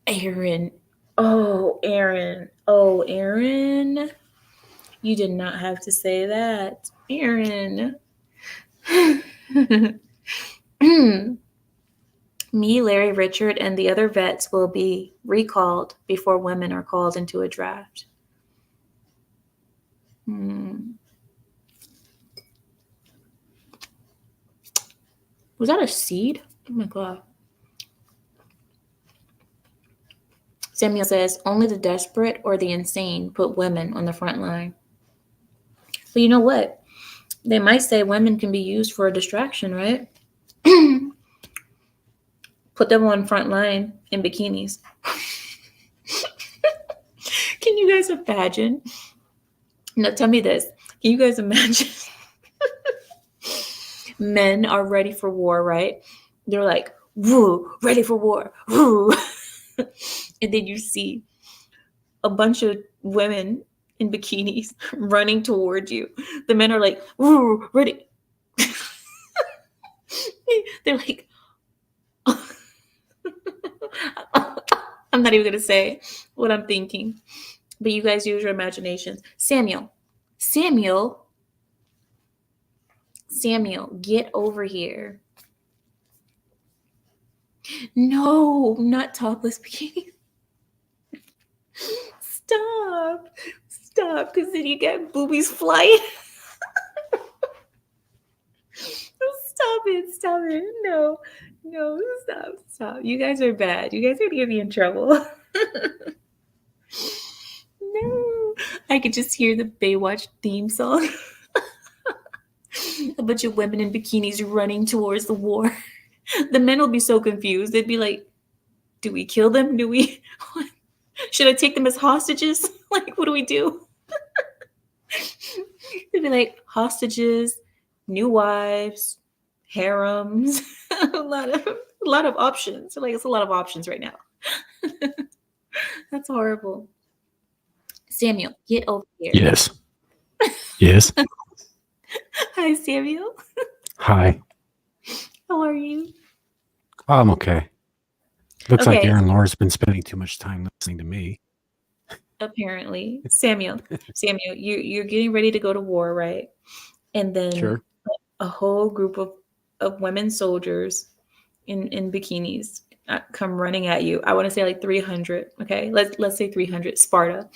Aaron. Oh, Aaron. You did not have to say that. Aaron. Me, Larry, Richard, and the other vets will be recalled before women are called into a draft. Was that a seed? Oh my God. Samuel says, only the desperate or the insane put women on the front line. But you know what? They might say women can be used for a distraction, right? Put them on front line in bikinis. Can you guys imagine? No, tell me this. Can you guys imagine? Men are ready for war, right? They're like, woo, ready for war, woo. And then you see a bunch of women in bikinis running towards you. The men are like, woo, ready. They're like, I'm not even going to say what I'm thinking, but you guys use your imaginations. Samuel, get over here. No, not topless bikinis. Stop, because then you get boobies flying. Stop it. No, stop. You guys are bad. You guys are gonna get me in trouble. No, I could just hear the Baywatch theme song. A bunch of women in bikinis running towards the war. The men will be so confused. They'd be like, do we kill them? Should I take them as hostages? Like, what do we do? They'd be like, hostages, new wives, harems, a lot of options. Like, it's a lot of options right now. That's horrible. Samuel, get over here. Yes. Yes. Hi, Samuel. Hi. How are you? I'm okay. Looks like Okay. Aaron Laura's been spending too much time listening to me. Apparently, Samuel, you're getting ready to go to war, right? And then Sure. a whole group of women soldiers in bikinis come running at you. I want to say like 300. Okay, let's say 300. Sparta,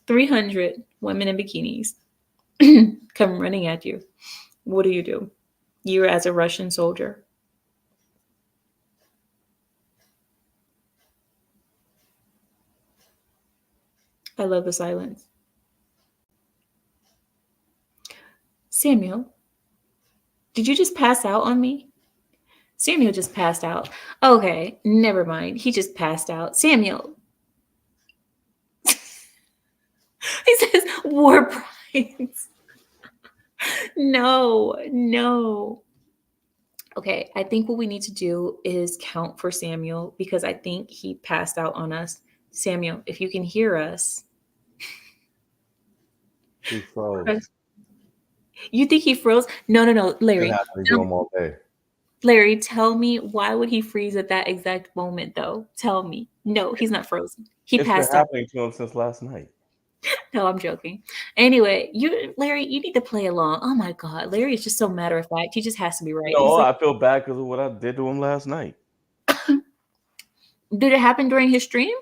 300 women in bikinis come running at you. What do? You're as a Russian soldier. I love the silence. Samuel, did you just pass out on me? Samuel just passed out. Okay, never mind. He just passed out. Samuel. He says war prize. No. Okay, I think what we need to do is count for Samuel because I think he passed out on us. Samuel, if you can hear us. He froze. You think he froze? No, Larry. It happened to him all day. Larry, tell me, why would he freeze at that exact moment, though? Tell me. No, he's not frozen. He It's been passed out. happening to him since last night. No, I'm joking. Anyway, Larry, you need to play along. Oh my God, Larry is just so matter of fact. He just has to be right. No, He's like, I feel bad because of what I did to him last night. did it happen during his stream?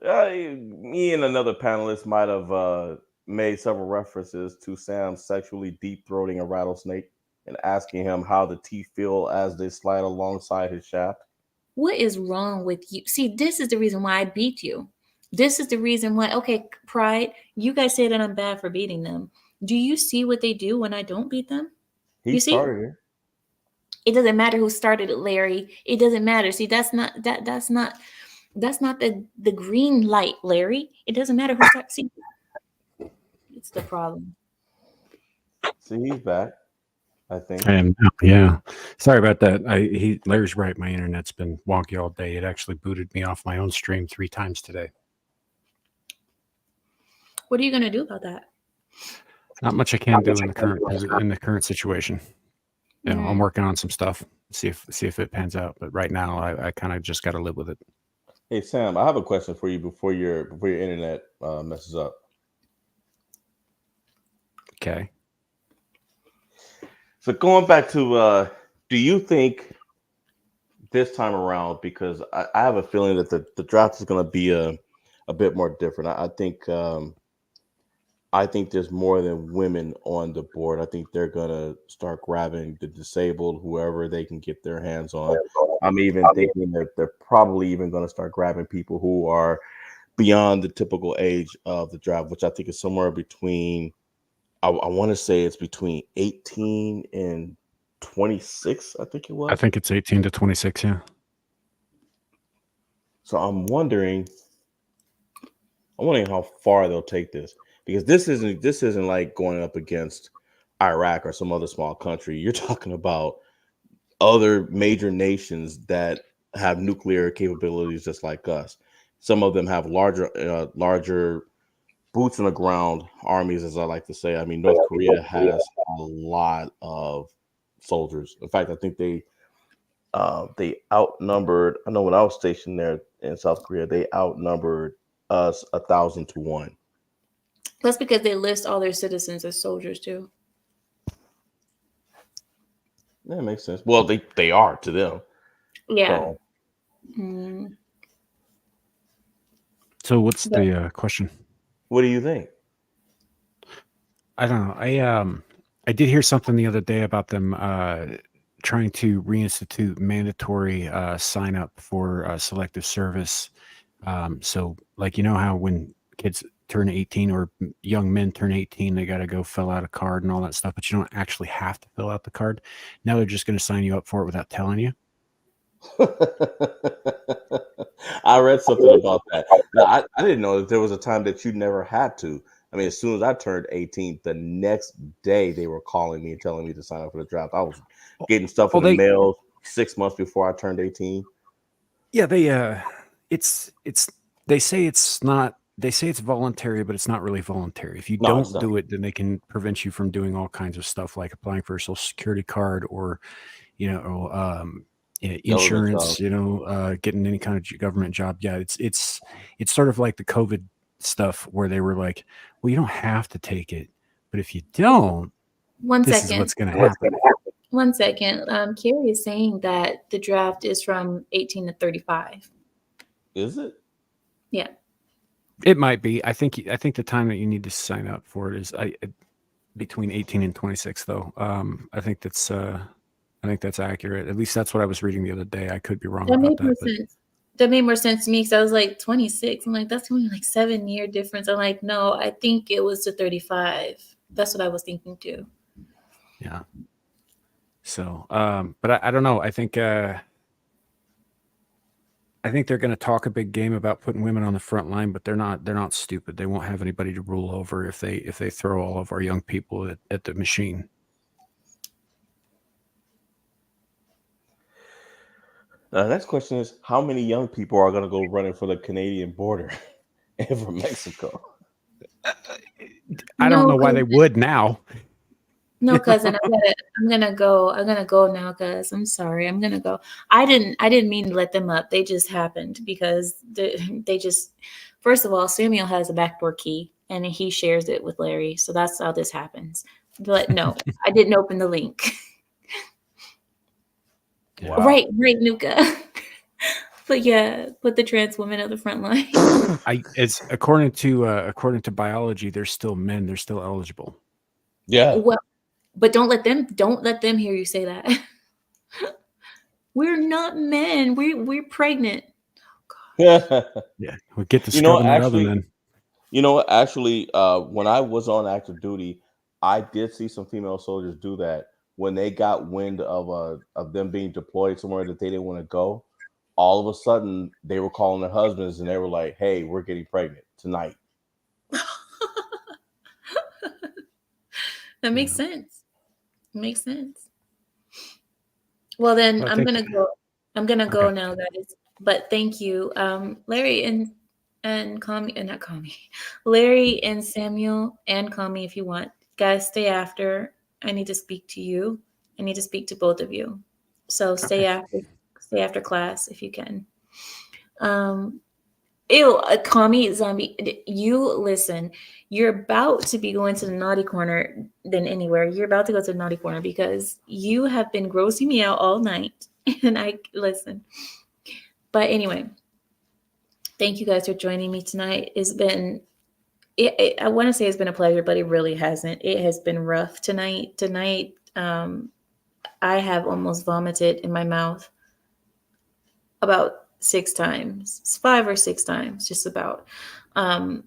Me and another panelist might have made several references to Sam sexually deep-throating a rattlesnake and asking him how the teeth feel as they slide alongside his shaft. What is wrong with you? See, this is the reason why I beat you. This is the reason why, okay, Pride, you guys say that I'm bad for beating them. Do you see what they do when I don't beat them? He You see? started it. It doesn't matter who started it, Larry. It doesn't matter. See, that's not the green light, Larry. It doesn't matter who started. See, it's the problem. See, he's back, I think. I am. Yeah. Sorry about that. Larry's right. My internet's been wonky all day. It actually booted me off my own stream 3 times today. What are you gonna do about that? Not much I can do in the current situation. You know, I'm working on some stuff. See if it pans out. But right now, I kind of just got to live with it. Hey Sam, I have a question for you before your internet messes up. Okay. So going back to, do you think this time around, because I have a feeling that the draft is going to be a bit more different. I think I'm I think there's more than women on the board. I think they're gonna start grabbing the disabled, whoever they can get their hands on. I'm even thinking that they're probably even gonna start grabbing people who are beyond the typical age of the draft, which I think is somewhere between. I want to say it's between 18 and 26. I think it I was. think it's 18 to 26. Yeah. So I'm wondering how far they'll take this, because this isn't like going up against Iraq or some other small country. You're talking about other major nations that have nuclear capabilities just like us. Some of them have larger boots on the ground armies, as I like to say. I mean, North Korea has a lot of soldiers. In fact, I think they outnumbered. I know when I was stationed there in South Korea, they outnumbered us 1,000 to 1. That's because they list all their citizens as soldiers too. That makes sense. Well, they are to them. Yeah. So, Mm. So what's But the question? what do you think? I don't know. I did hear something the other day about them trying to reinstitute mandatory sign up for selective service. So like, you know how when kids turn 18 or young men turn 18, they got to go fill out a card and all that stuff, but you don't actually have to fill out the card. Now they're just going to sign you up for it without telling you. I read something about that. Now, I didn't know that there was a time that you never had to. I mean, as soon as I turned 18, the next day they were calling me and telling me to sign up for the draft. I was getting stuff in the mail 6 months before I turned 18. Yeah, they say it's not. They say it's voluntary, but it's not really voluntary. If you No, it's don't not. do it, then they can prevent you from doing all kinds of stuff like applying for a social security card or, insurance. Getting any kind of government job. Yeah, it's sort of like the COVID stuff where they were like, well, you don't have to take it, but if you don't, this is what's going to happen. 1 second. Carrie is saying that the draft is from 18 to 35. Is it? Yeah. It might be. I think the time that you need to sign up for it is between 18 and 26, though. I think that's accurate. At least that's what I was reading the other day. I could be wrong That about made more that. sense. That made more sense to me because I was like 26. I'm like, that's only like 7-year difference. I'm like, no, I think it was to 35. That's what I was thinking too. Yeah. So, but I don't know. I think they're going to talk a big game about putting women on the front line, but they're not stupid. They won't have anybody to rule over if they throw all of our young people at the machine. The next question is, how many young people are going to go running for the Canadian border and for Mexico? I don't know why they would now. No, cousin, I'm gonna go. I'm gonna go now, cuz I'm sorry. I'm gonna go. I didn't mean to let them up. They just happened because they just. First of all, Samuel has a backdoor key and he shares it with Larry, so that's how this happens. But no, I didn't open the link. Wow. Right, Nuka. But yeah, put the trans women at the front line. It's according to biology, they're still men. They're still eligible. Yeah. Well, but don't let them hear you say that. We're not men. We're pregnant. Yeah, we get to scrubbing that oven then. You know what? Actually, when I was on active duty, I did see some female soldiers do that when they got wind of them being deployed somewhere that they didn't want to go. All of a sudden, they were calling their husbands and they were like, "Hey, we're getting pregnant tonight." That makes sense. Makes sense. Well, then I'm gonna go. I'm gonna go now, guys. But thank you, Larry and Kami, and not Kami, Larry and Samuel and Kami, if you want, guys, stay after. I need to speak to you. I need to speak to both of you. So stay after class if you can. Kami zombie, you listen. You're about to be going to the naughty corner than anywhere. You're about to go to the naughty corner because you have been grossing me out all night. And I listen. But anyway, thank you guys for joining me tonight. It's been I want to say it's been a pleasure, but it really hasn't. It has been rough tonight. I have almost vomited in my mouth about 6 times, 5 or 6 times, just about.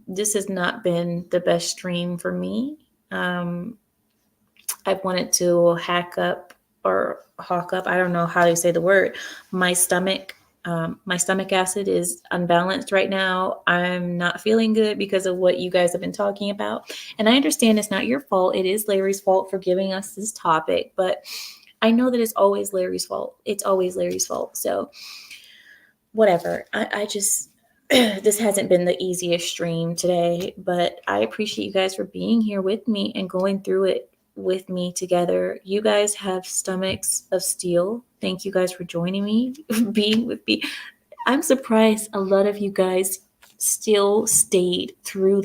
This has not been the best stream for me. I've wanted to hawk up. I don't know how you say the word. My stomach acid is unbalanced right now. I'm not feeling good because of what you guys have been talking about. And I understand it's not your fault. It is Larry's fault for giving us this topic, but I know that it's always Larry's fault. It's always Larry's fault. So whatever. I just, this hasn't been the easiest stream today, but I appreciate you guys for being here with me and going through it with me together. You guys have stomachs of steel. Thank you guys for joining me, being with me. I'm surprised a lot of you guys still stayed through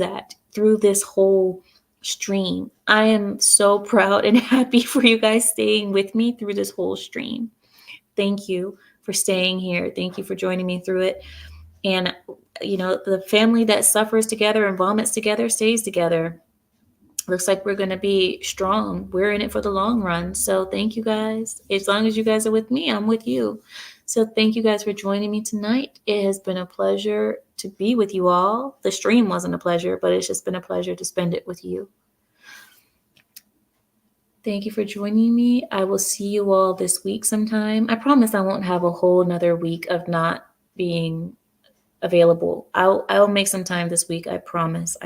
this whole stream. I am so proud and happy for you guys staying with me through this whole stream. Thank you for staying here. Thank you for joining me through it. And, the family that suffers together and vomits together stays together. Looks like we're going to be strong. We're in it for the long run. So thank you guys. As long as you guys are with me, I'm with you. So thank you guys for joining me tonight. It has been a pleasure to be with you all. The stream wasn't a pleasure, but it's just been a pleasure to spend it with you. Thank you for joining me. I will see you all this week sometime. I promise I won't have a whole nother week of not being available. I'll make some time this week. I promise.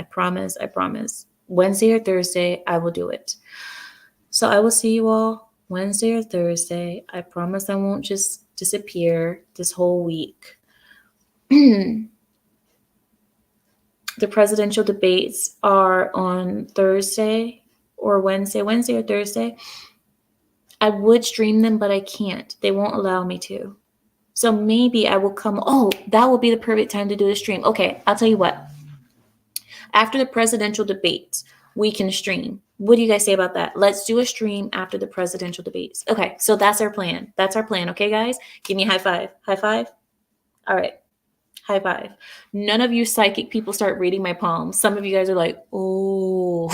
Wednesday or Thursday, I will do it. So I will see you all Wednesday or Thursday. I promise I won't just disappear this whole week. The presidential debates are on Thursday or Wednesday or Thursday. I would stream them, but I can't. They won't allow me to. So maybe I will come. Oh, that will be the perfect time to do the stream. Okay, I'll tell you what. After the presidential debates, we can stream. What do you guys say about that? Let's do a stream after the presidential debates. Okay, so that's our plan. Okay, guys? Give me a high five. High five? All right. High five. None of you psychic people start reading my palms. Some of you guys are like, oh,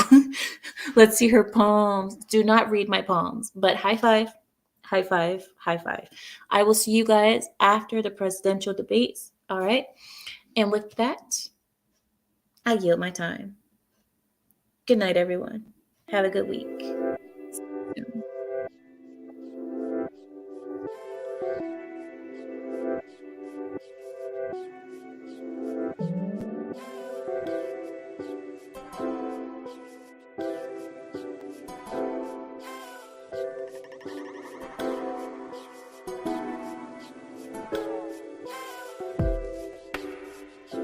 let's see her palms. Do not read my palms, but high five. High five. High five. I will see you guys after the presidential debates. All right. And with that, I yield my time. Good night, everyone. Have a good week.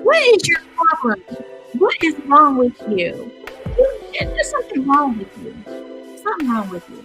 What is your problem? What is wrong with you? There's something wrong with you. Something wrong with you.